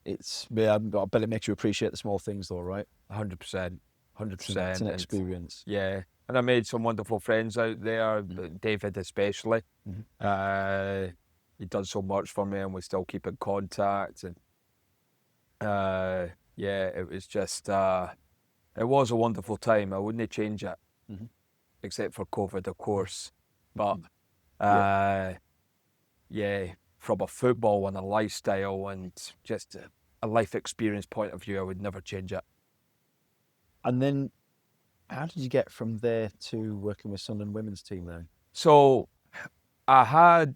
[SPEAKER 3] bet it makes you appreciate the small things though, right?
[SPEAKER 1] 100%.
[SPEAKER 3] It's an experience.
[SPEAKER 1] Yeah. And I made some wonderful friends out there, David especially. He done so much for me and we still keep in contact. And it was just, it was a wonderful time. I wouldn't change it, except for COVID, of course. But from a football and a lifestyle and just a life experience point of view, I would never change it.
[SPEAKER 3] And then, how did you get from there to working with Sunderland women's team then?
[SPEAKER 1] So, I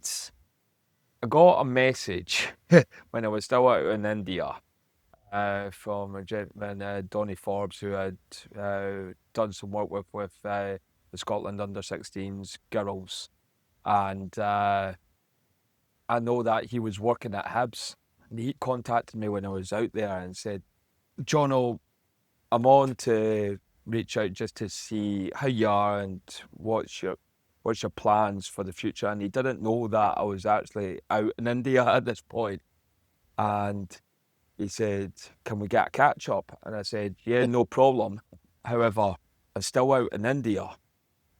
[SPEAKER 1] got a message when I was still out in India from a gentleman, Donny Forbes, who had done some work with the Scotland under-16s girls. And I know that he was working at Hibs. And he contacted me when I was out there and said, Jono, I'm on to reach out just to see how you are and what's your plans for the future. And he didn't know that I was actually out in India at this point. And he said, can we get a catch up? And I said, yeah, no problem. However, I'm still out in India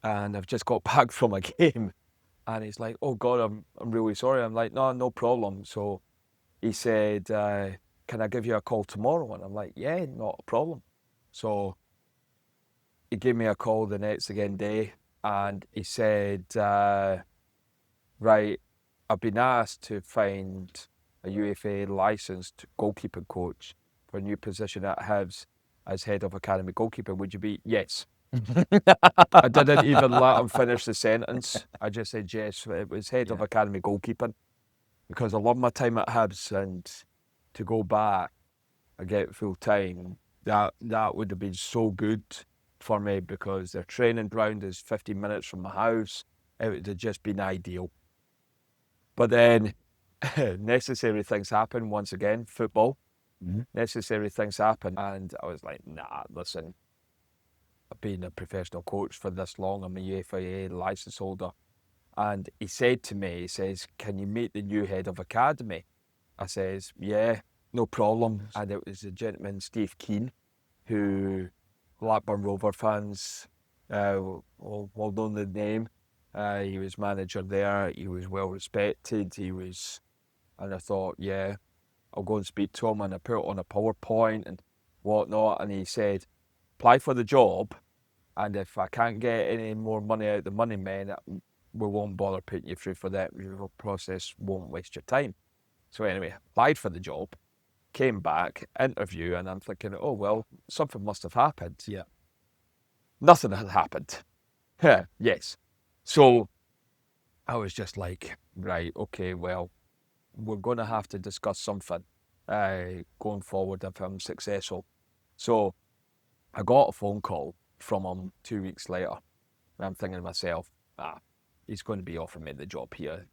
[SPEAKER 1] and I've just got back from a game. And he's like, oh God, I'm really sorry. I'm like, no problem. So he said, can I give you a call tomorrow? And I'm like, yeah, not a problem. So he gave me a call the next again day and he said, right, I've been asked to find a UFA licensed goalkeeping coach for a new position at Hibs as head of academy goalkeeper. Would you be? Yes. I didn't even let him finish the sentence. I just said yes. It was head of academy goalkeeping because I love my time at Hibs, and to go back and get full time, that would have been so good for me because their training ground is 15 minutes from my house. It would have just been ideal. But then necessary things happen once again, football. Mm-hmm. Necessary things happen. And I was like, nah, listen, I've been a professional coach for this long. I'm a UFA license holder. And he said to me, he says, can you meet the new head of academy? I says, yeah, no problem. And it was a gentleman, Steve Keane, who Blackburn Rover fans will know the name. He was manager there. He was well respected. And I thought, yeah, I'll go and speak to him. And I put it on a PowerPoint and whatnot. And he said, apply for the job. And if I can't get any more money out of the money men, we won't bother putting you through for that. Your process won't waste your time. So anyway, applied for the job, came back, interview, and I'm thinking, oh, well, something must have happened.
[SPEAKER 3] Yeah.
[SPEAKER 1] Nothing had happened. Yes. So I was just like, right, okay, well, we're going to have to discuss something going forward if I'm successful. So I got a phone call from him 2 weeks later. And I'm thinking to myself, he's going to be offering me the job here.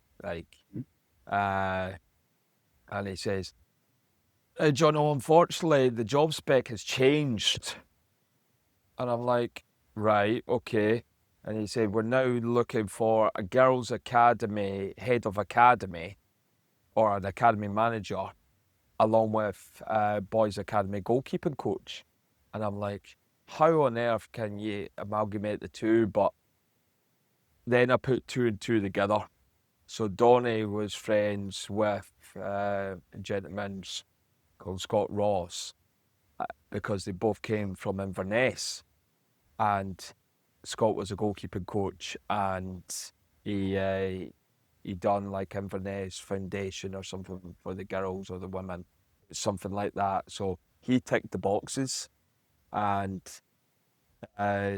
[SPEAKER 1] And he says, John, unfortunately, the job spec has changed. And I'm like, right, okay. And he said, we're now looking for a girls' academy, head of academy, or an academy manager, along with a boys' academy goalkeeping coach. And I'm like, how on earth can you amalgamate the two? But then I put two and two together. So Donny was friends with a gentleman called Scott Ross because they both came from Inverness. And Scott was a goalkeeping coach, and he done like Inverness Foundation or something for the girls or the women, something like that. So he ticked the boxes, and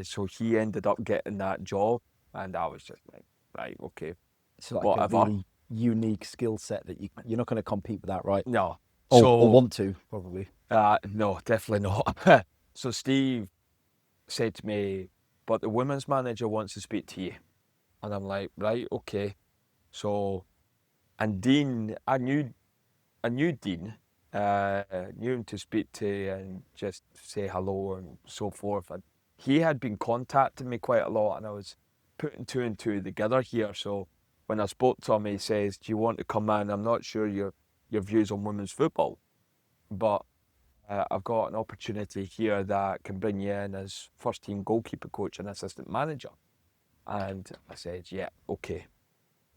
[SPEAKER 1] so he ended up getting that job, and I was just like, right, okay,
[SPEAKER 3] it's like
[SPEAKER 1] whatever.
[SPEAKER 3] a really unique skill set that you're not going to compete with that, right?
[SPEAKER 1] No.
[SPEAKER 3] Or want to, probably.
[SPEAKER 1] No, definitely not. So Steve said to me, but the women's manager wants to speak to you. And I'm like, right, okay. So, and Dean, I knew Dean, knew him to speak to and just say hello and so forth. And he had been contacting me quite a lot, and I was putting two and two together here. So when I spoke to him, he says, do you want to come in? I'm not sure your views on women's football, but I've got an opportunity here that can bring you in as first team goalkeeper coach and assistant manager. And I said, yeah, okay,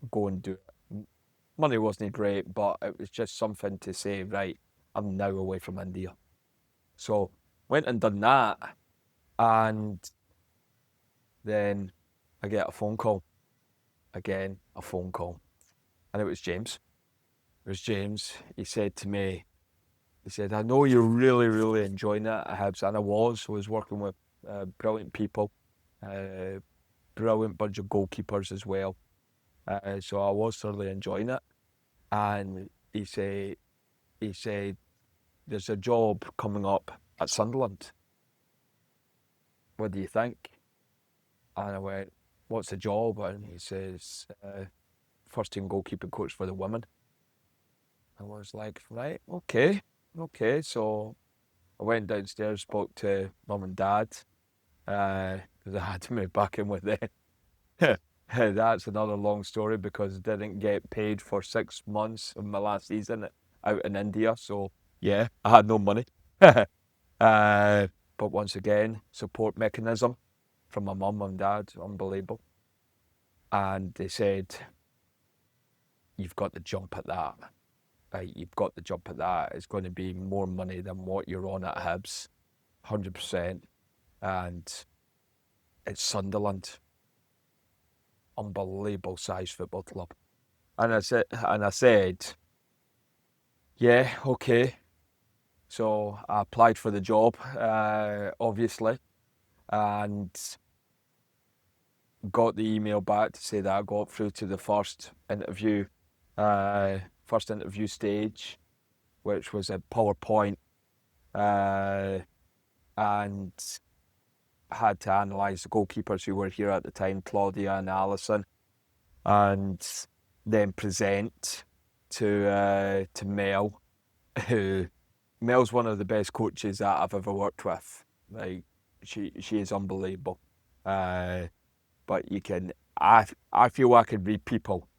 [SPEAKER 1] go and do it. Money wasn't great, but it was just something to say, right, I'm now away from India. So went and done that, and then I get a phone call. Again, a phone call. And it was James. He said to me, he said, I know you're really, really enjoying it at Hibs. And I was working with brilliant people, brilliant bunch of goalkeepers as well. So I was thoroughly enjoying it. And he said, there's a job coming up at Sunderland. What do you think? And I went, what's the job? And he says, first team goalkeeping coach for the women. I was like, right, okay. So I went downstairs, spoke to mum and dad, because I had to move back in with them. That's another long story because I didn't get paid for 6 months of my last season out in India. So yeah, I had no money. But once again, support mechanism from my mum and dad, unbelievable. And they said, you've got to jump at that. You've got to jump at that. It's going to be more money than what you're on at Hibs, 100%. And it's Sunderland. Unbelievable size football club. And I said, yeah, okay. So I applied for the job, obviously, and got the email back to say that I got through to the first interview stage, which was a PowerPoint, and had to analyse the goalkeepers who were here at the time, Claudia and Alison, and then present to Mel, who Mel's one of the best coaches that I've ever worked with. Like she is unbelievable. But you can, I feel I could read people.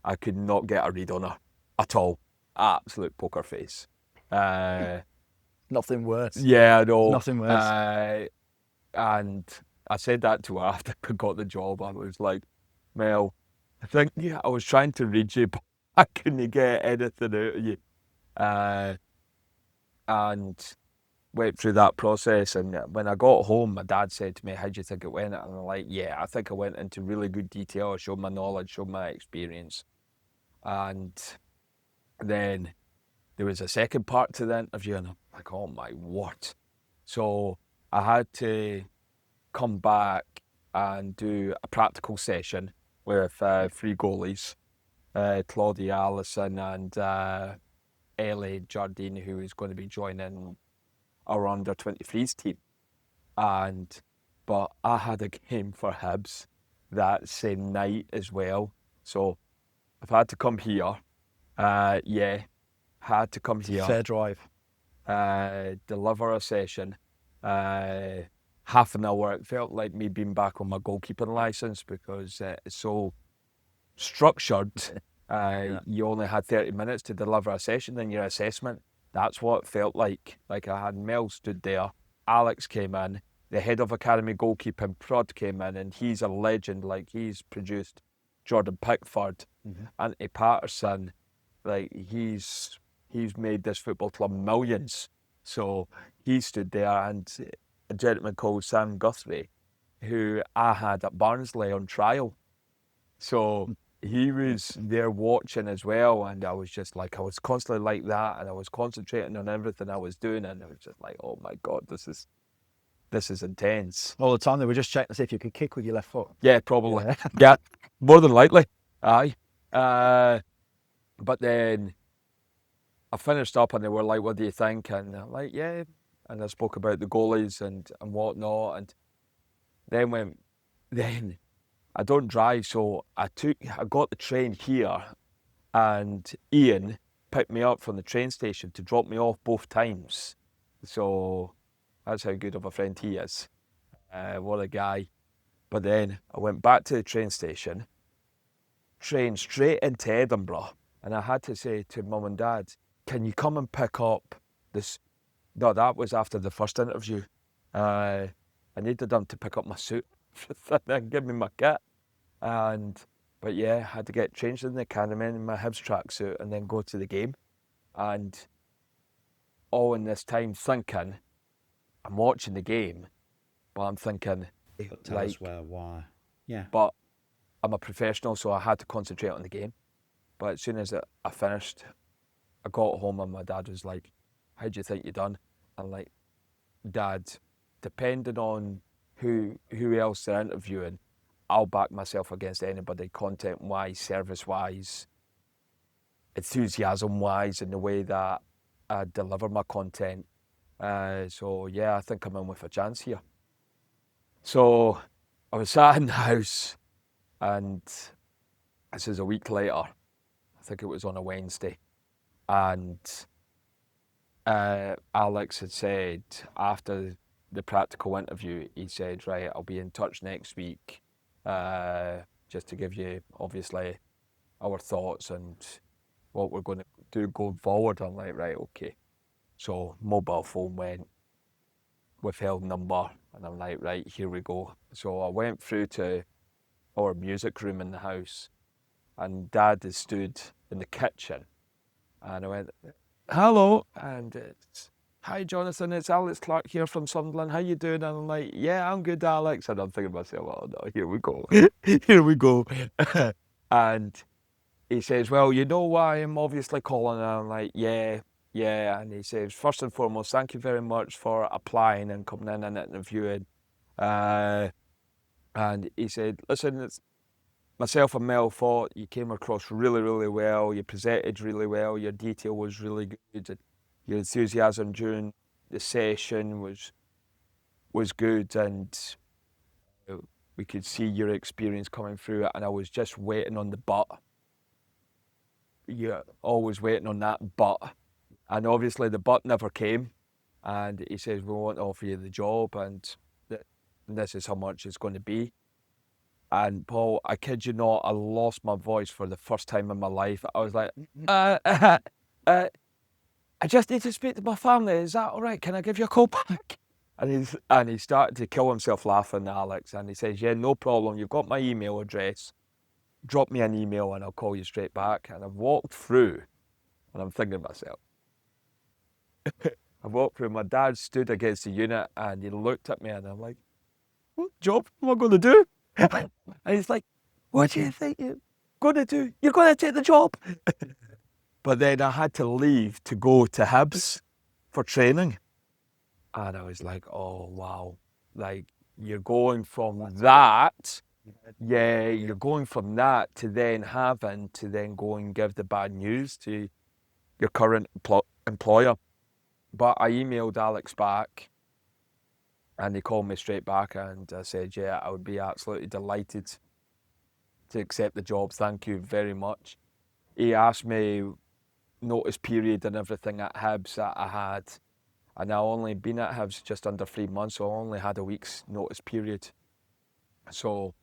[SPEAKER 1] I could not get a read on her at all. Absolute poker face.
[SPEAKER 3] Nothing worse.
[SPEAKER 1] Yeah, I know.
[SPEAKER 3] Nothing worse.
[SPEAKER 1] And I said that to her after I got the job. I was like, Mel, I think I was trying to read you, but I couldn't get anything out of you. And went through that process, and when I got home, my dad said to me, how do you think it went? And I'm like, yeah, I think I went into really good detail. I showed my knowledge, showed my experience. And then there was a second part to the interview, and I'm like, oh my word. So I had to come back and do a practical session with 3 goalies, Claudia, Alison, and Ellie Jardine, who is going to be joining our under-23s team. But I had a game for Hibs that same night as well. So I've had to come here. Had to come here.
[SPEAKER 3] Fair drive.
[SPEAKER 1] Deliver a session. Half an hour. It felt like me being back on my goalkeeping licence because it's so structured. You only had 30 minutes to deliver a session in your assessment. That's what it felt like. Like I had Mel stood there, Alex came in, the head of Academy Goalkeeping, Prod, came in, and he's a legend. Like he's produced Jordan Pickford, Anthony Patterson. Like he's made this football club millions. So he stood there, and a gentleman called Sam Guthrie, who I had at Barnsley on trial. So he was there watching as well, and I was just like, I was constantly like that, and I was concentrating on everything I was doing, and I was just like, oh my God, this is intense.
[SPEAKER 3] All the time they were just checking to see if you could kick with your left foot.
[SPEAKER 1] Yeah, probably. Yeah, more than likely. Aye. But then I finished up, and they were like, what do you think? And I'm like, yeah. And I spoke about the goalies and whatnot, and then I don't drive, so I got the train here, and Ian picked me up from the train station to drop me off both times. So that's how good of a friend he is. What a guy. But then I went back to the train station, train straight into Edinburgh, and I had to say to mum and dad, can you come and pick up this? No, that was after the first interview. I needed them to pick up my suit and give me my kit. But yeah, I had to get changed in the academy in my Hibs tracksuit and then go to the game. And all in this time thinking, I'm watching the game, but I'm thinking,
[SPEAKER 4] Tell us why. Yeah.
[SPEAKER 1] But I'm a professional, so I had to concentrate on the game. But as soon as I finished, I got home and my dad was like, how do you think you done? I'm like, Dad, depending on who else they're interviewing, I'll back myself against anybody, content-wise, service-wise, enthusiasm-wise, in the way that deliver my content. So yeah, I think I'm in with a chance here. So I was sat in the house, and this is a week later. I think it was on a Wednesday, and Alex had said after the practical interview, he said, right, I'll be in touch next week, just to give you obviously our thoughts and what we're going to do going forward. I'm like, right, okay. So mobile phone went, withheld number, and I'm like, right, here we go. So I went through to our music room in the house, and Dad had stood in the kitchen, and I went, hello, and it's, hi Jonathan, it's Alex Clark here from Sunderland, how you doing? And I'm like, yeah, I'm good, Alex. And I'm thinking to myself, oh no, here we go, here we go. And he says, well, you know why I'm obviously calling? And I'm like, yeah. And he says, first and foremost, thank you very much for applying and coming in and interviewing. And he said, listen, it's myself and Mel thought you came across really, really well. You presented really well. Your detail was really good. And your enthusiasm during the session was good. And we could see your experience coming through it. And I was just waiting on the but. You're always waiting on that but. And obviously the but never came. And he says, we want to offer you the job, and this is how much it's going to be. And Paul, I kid you not, I lost my voice for the first time in my life. I was like, I just need to speak to my family. Is that all right? Can I give you a call back? And he started to kill himself laughing, Alex. And he says, yeah, no problem. You've got my email address. Drop me an email and I'll call you straight back. And I've walked through, and I'm thinking to myself, I walked through, my dad stood against the unit, and he looked at me, and I'm like, what job am I going to do? And he's like, what do you think you're going to do? You're going to take the job. But then I had to leave to go to Hibs for training. And I was like, oh, wow. Like, you're going from that, you're going from that to then having to then go and give the bad news to your current employer. But I emailed Alex back, and he called me straight back, and I said, yeah, I would be absolutely delighted to accept the job. Thank you very much. He asked me notice period and everything at Hibs that I had. And I only been at Hibs just under 3 months, so I only had a week's notice period. So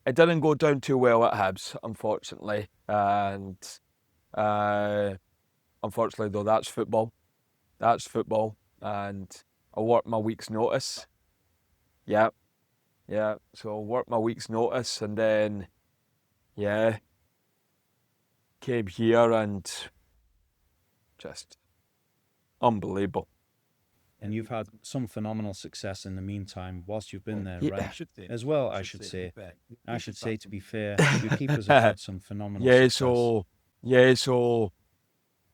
[SPEAKER 1] it didn't go down too well at Hibs, unfortunately. And unfortunately, though, that's football. That's football. And I worked my week's notice. Yeah. So I worked my week's notice, and then, came here, and just unbelievable.
[SPEAKER 4] And you've had some phenomenal success in the meantime whilst you've been there,
[SPEAKER 1] Yeah.
[SPEAKER 4] right? As well, I should say, to be fair, your keepers have had some phenomenal success.
[SPEAKER 1] So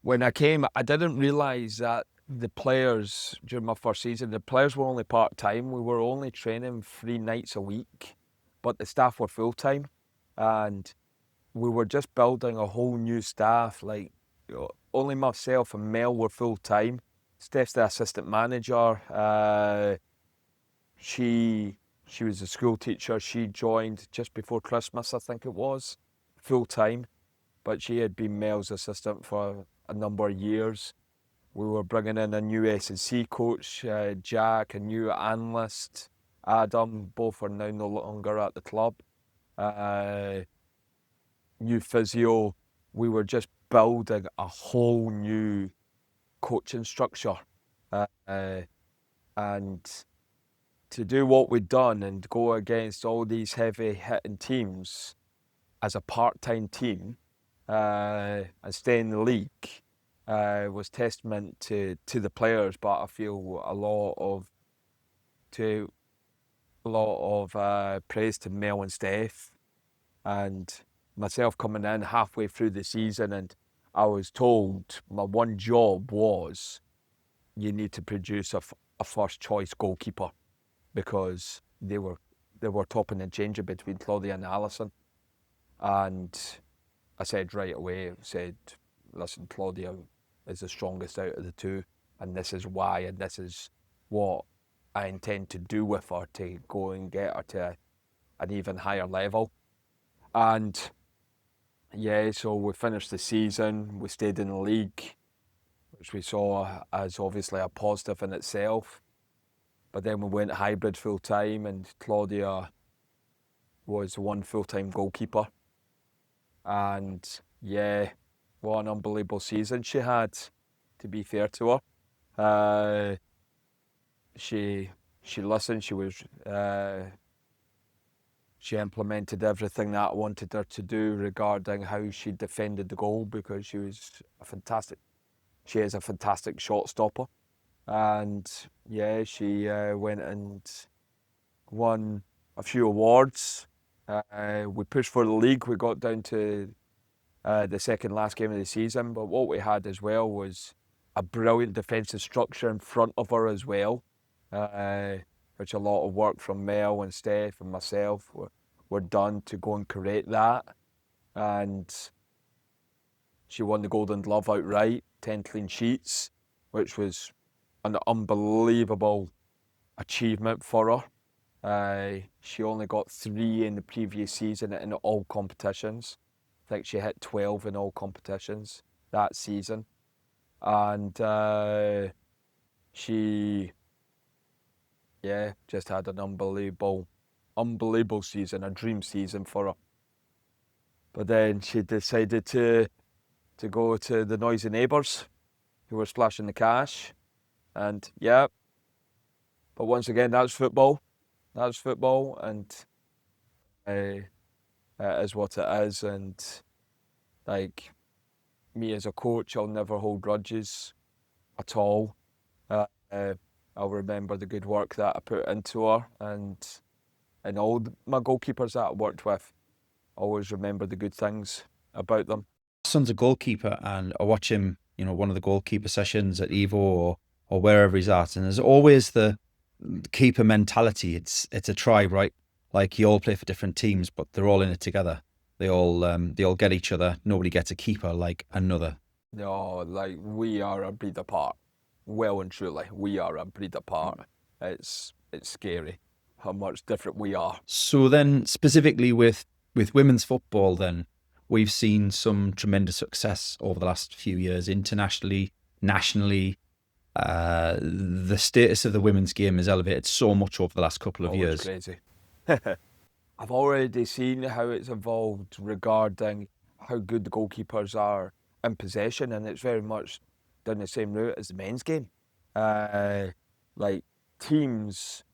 [SPEAKER 1] when I came, I didn't realise that the players, during my first season, the players were only part-time. We were only training 3 nights a week, but the staff were full-time. And we were just building a whole new staff. Like, only myself and Mel were full-time. Steph's the assistant manager. She was a school teacher. She joined just before Christmas, I think it was, full-time. But she had been Mel's assistant for a number of years. We were bringing in a new S&C coach, Jack, a new analyst, Adam. Both are now no longer at the club. New physio. We were just building a whole new coaching structure. And to do what we'd done and go against all these heavy hitting teams as a part-time team and stay in the league was testament to the players, but I feel a lot of praise to Mel and Steph, and myself coming in halfway through the season, and I was told my one job was you need to produce a first choice goalkeeper, because they were topping and changing between Claudia and Alison. And I said right away, listen, Claudia is the strongest out of the two, and this is why, and this is what I intend to do with her to go and get her to an even higher level. And yeah, so we finished the season, we stayed in the league, which we saw as obviously a positive in itself. But then we went hybrid full time, and Claudia was one full-time goalkeeper. And yeah, what an unbelievable season she had, to be fair to her. She listened, she implemented everything that I wanted her to do regarding how she defended the goal, because she is a fantastic shot stopper. And yeah, she went and won a few awards. We pushed for the league. We got down to the second last game of the season, but what we had as well was a brilliant defensive structure in front of her as well, which a lot of work from Mel and Steph and myself were done to go and create that. And she won the Golden Glove outright, 10 clean sheets, which was an unbelievable achievement for her. She only got 3 in the previous season in all competitions. I think she hit 12 in all competitions that season. And she just had an unbelievable season, a dream season for her. But then she decided to go to the noisy neighbours who were splashing the cash. And yeah, but once again, that's football. That's football, and it is what it is. And like me as a coach, I'll never hold grudges at all. I'll remember the good work that I put into her, and all my goalkeepers that I worked with, always remember the good things about them.
[SPEAKER 4] Son's a goalkeeper, and I watch him, one of the goalkeeper sessions at Evo or wherever he's at, and there's always the keeper mentality. It's a tribe, right? Like, you all play for different teams, but they're all in it together. They all get each other. Nobody gets a keeper like another.
[SPEAKER 1] No, like, we are a breed apart. Well and truly, we are a breed apart. It's scary how much different we are.
[SPEAKER 4] So then, specifically with women's football, then we've seen some tremendous success over the last few years, internationally, nationally. The status of the women's game has elevated so much over the last couple of years.
[SPEAKER 1] It's crazy. I've already seen how it's evolved regarding how good the goalkeepers are in possession, and it's very much down the same route as the men's game. Like, teams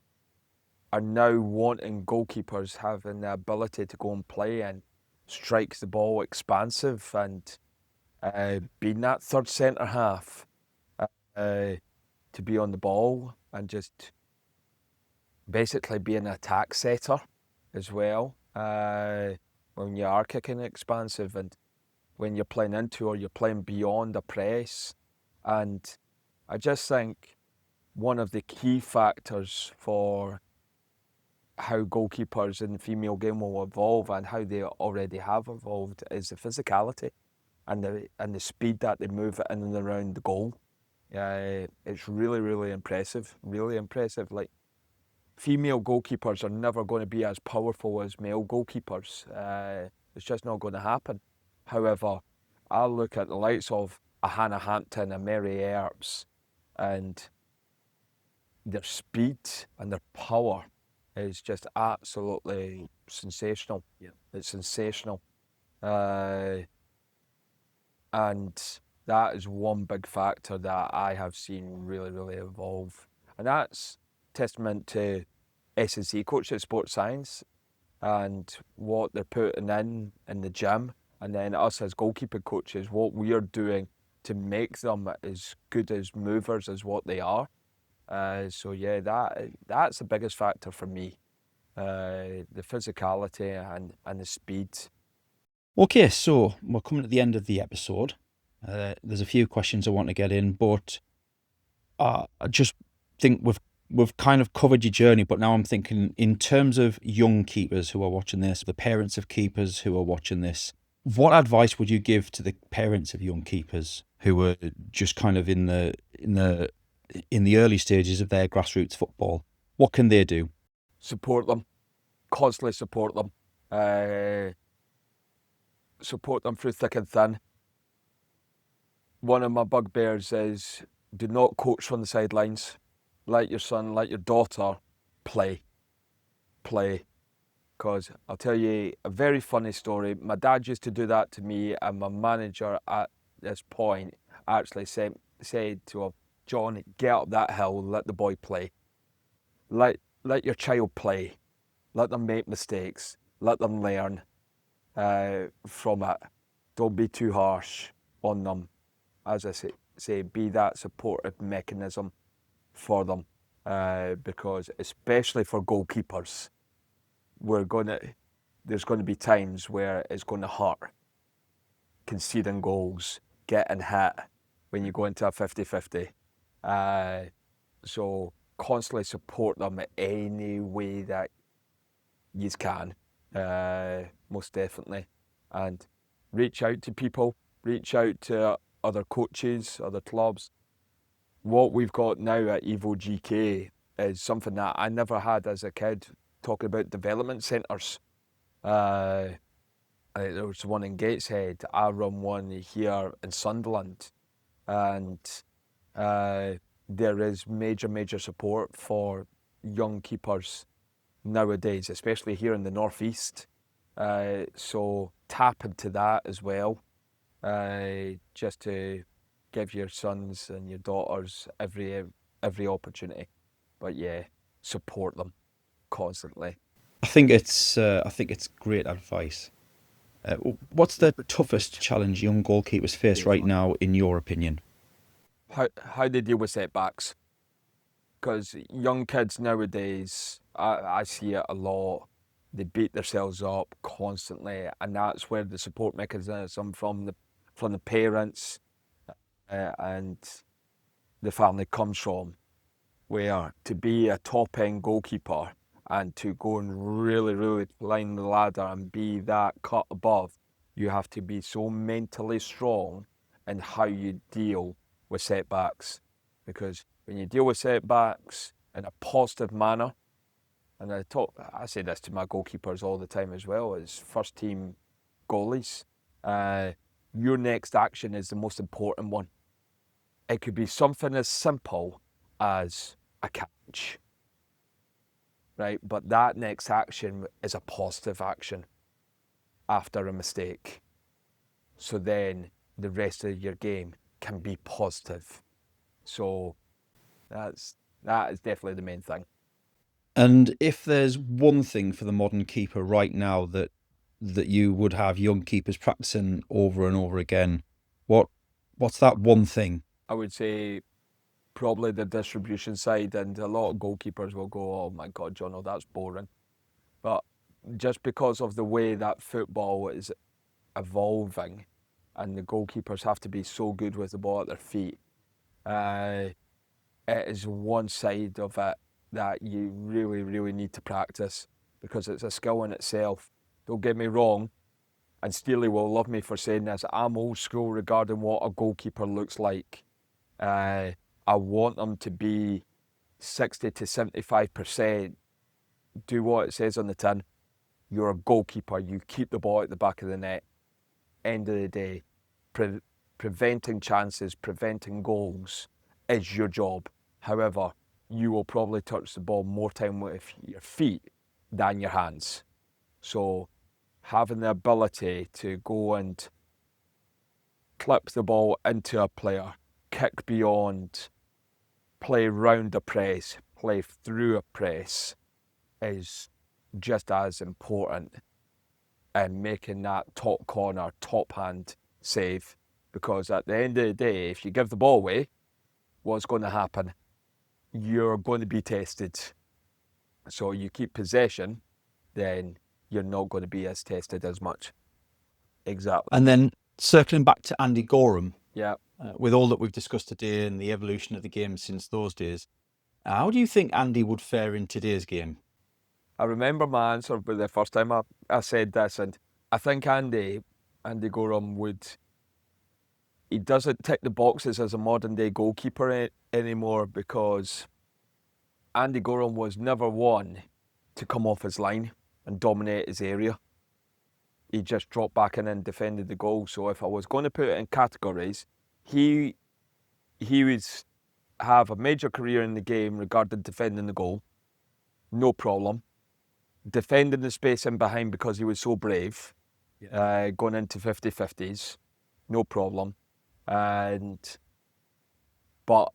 [SPEAKER 1] are now wanting goalkeepers having the ability to go and play and strike the ball expansive, and being that third centre half, to be on the ball and just basically be an attack setter as well, when you are kicking expansive, and when you're playing into or you're playing beyond a press. And I just think one of the key factors for how goalkeepers in the female game will evolve, and how they already have evolved, is the physicality and the speed that they move in and around the goal. It's really, really impressive. Really impressive. Like, female goalkeepers are never going to be as powerful as male goalkeepers. It's just not going to happen. However, I look at the likes of a Hannah Hampton, a Mary Earps, and their speed and their power is just absolutely sensational. Yeah. It's sensational. And that is one big factor that I have seen really, really evolve. And that's testament to S&C coaches, sports science, and what they're putting in the gym, and then us as goalkeeping coaches, what we are doing to make them as good as movers as what they are. So yeah, that's the biggest factor for me, the physicality and the speed.
[SPEAKER 4] Okay, so we're coming to the end of the episode. There's a few questions I want to get in, but I just think we've kind of covered your journey, but now I'm thinking in terms of young keepers who are watching this, the parents of keepers who are watching this, what advice would you give to the parents of young keepers who were just kind of in the early stages of their grassroots football, what can they do?
[SPEAKER 1] Support them, constantly support them. Support them through thick and thin. One of my bugbears is do not coach from the sidelines. Let your son, let your daughter play. Because I'll tell you a very funny story. My dad used to do that to me, and my manager at this point actually said to him, John, get up that hill, let the boy play. Let your child play. Let them make mistakes. Let them learn from it. Don't be too harsh on them. As I say, be that supportive mechanism for them, because especially for goalkeepers, there's going to be times where it's going to hurt. Conceding goals, getting hit when you go into a 50-50. So constantly support them any way that you can, most definitely. And reach out to people, reach out to other coaches, other clubs. What we've got now at EvoGK is something that I never had as a kid, talking about development centres. There was one in Gateshead, I run one here in Sunderland, and there is major support for young keepers nowadays, especially here in the northeast. So tap into that as well, just to give your sons and your daughters every opportunity. But yeah, support them constantly.
[SPEAKER 4] I think it's great advice. What's the toughest challenge young goalkeepers face right now, in your opinion?
[SPEAKER 1] How they deal with setbacks. Because young kids nowadays, I see it a lot. They beat themselves up constantly, and that's where the support mechanism from the parents and the family comes from. Where to be a top end goalkeeper and to go and really climb the ladder and be that cut above, you have to be so mentally strong in how you deal with setbacks. Because when you deal with setbacks in a positive manner, and I say this to my goalkeepers all the time as well, as first team goalies, your next action is the most important one. It could be something as simple as a catch, right? But that next action is a positive action after a mistake. So then the rest of your game can be positive. So that is definitely the main thing.
[SPEAKER 4] And if there's one thing for the modern keeper right now that you would have young keepers practicing over and over again, what's that one thing?
[SPEAKER 1] I would say probably the distribution side, and a lot of goalkeepers will go, oh my God, Jono, that's boring. But just because of the way that football is evolving and the goalkeepers have to be so good with the ball at their feet, it is one side of it that you really need to practice, because it's a skill in itself. Don't get me wrong, and Steely will love me for saying this, I'm old school regarding what a goalkeeper looks like. I want them to be 60 to 75%. Do what it says on the tin. You're a goalkeeper. You keep the ball at the back of the net. End of the day, preventing chances, preventing goals is your job. However, you will probably touch the ball more time with your feet than your hands. So having the ability to go and clip the ball into a player, kick beyond, play round a press, play through a press is just as important in making that top corner, top hand save. Because at the end of the day, if you give the ball away, what's going to happen? You're going to be tested. So you keep possession, then you're not going to be as tested as much. Exactly.
[SPEAKER 2] And then circling back to Andy Gorham,
[SPEAKER 1] Yeah.
[SPEAKER 2] with all that we've discussed today and the evolution of the game since those days, how do you think Andy would fare in today's game?
[SPEAKER 1] I remember my answer for the first time I said this, and I think Andy Gorham would he doesn't tick the boxes as a modern day goalkeeper anymore, because Andy Gorham was never one to come off his line and dominate his area. He just dropped back in and defended the goal. So if I was going to put it in categories, he would have a major career in the game regarding defending the goal, no problem. Defending the space in behind because he was so brave, going into 50-50s, no problem. But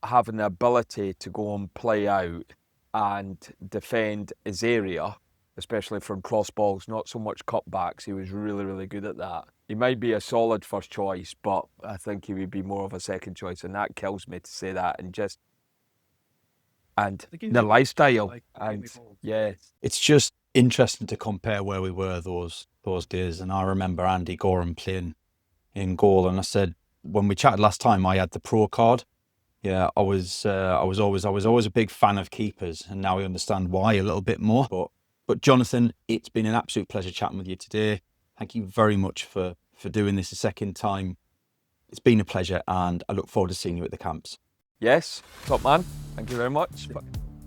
[SPEAKER 1] having the ability to go and play out and defend his area, especially from cross balls, not so much cutbacks, he was really, really good at that. He might be a solid first choice, but I think he would be more of a second choice, and that kills me to say that. And the lifestyle, and yeah.
[SPEAKER 4] It's just interesting to compare where we were those days. And I remember Andy Gorham playing in goal, and I said, when we chatted last time, I had the pro card. Yeah, I was always a big fan of keepers, and now I understand why a little bit more. But Jonathan, it's been an absolute pleasure chatting with you today. Thank you very much for doing this a second time. It's been a pleasure, and I look forward to seeing you at the camps.
[SPEAKER 1] Yes, top man. Thank you very much.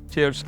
[SPEAKER 1] Cheers.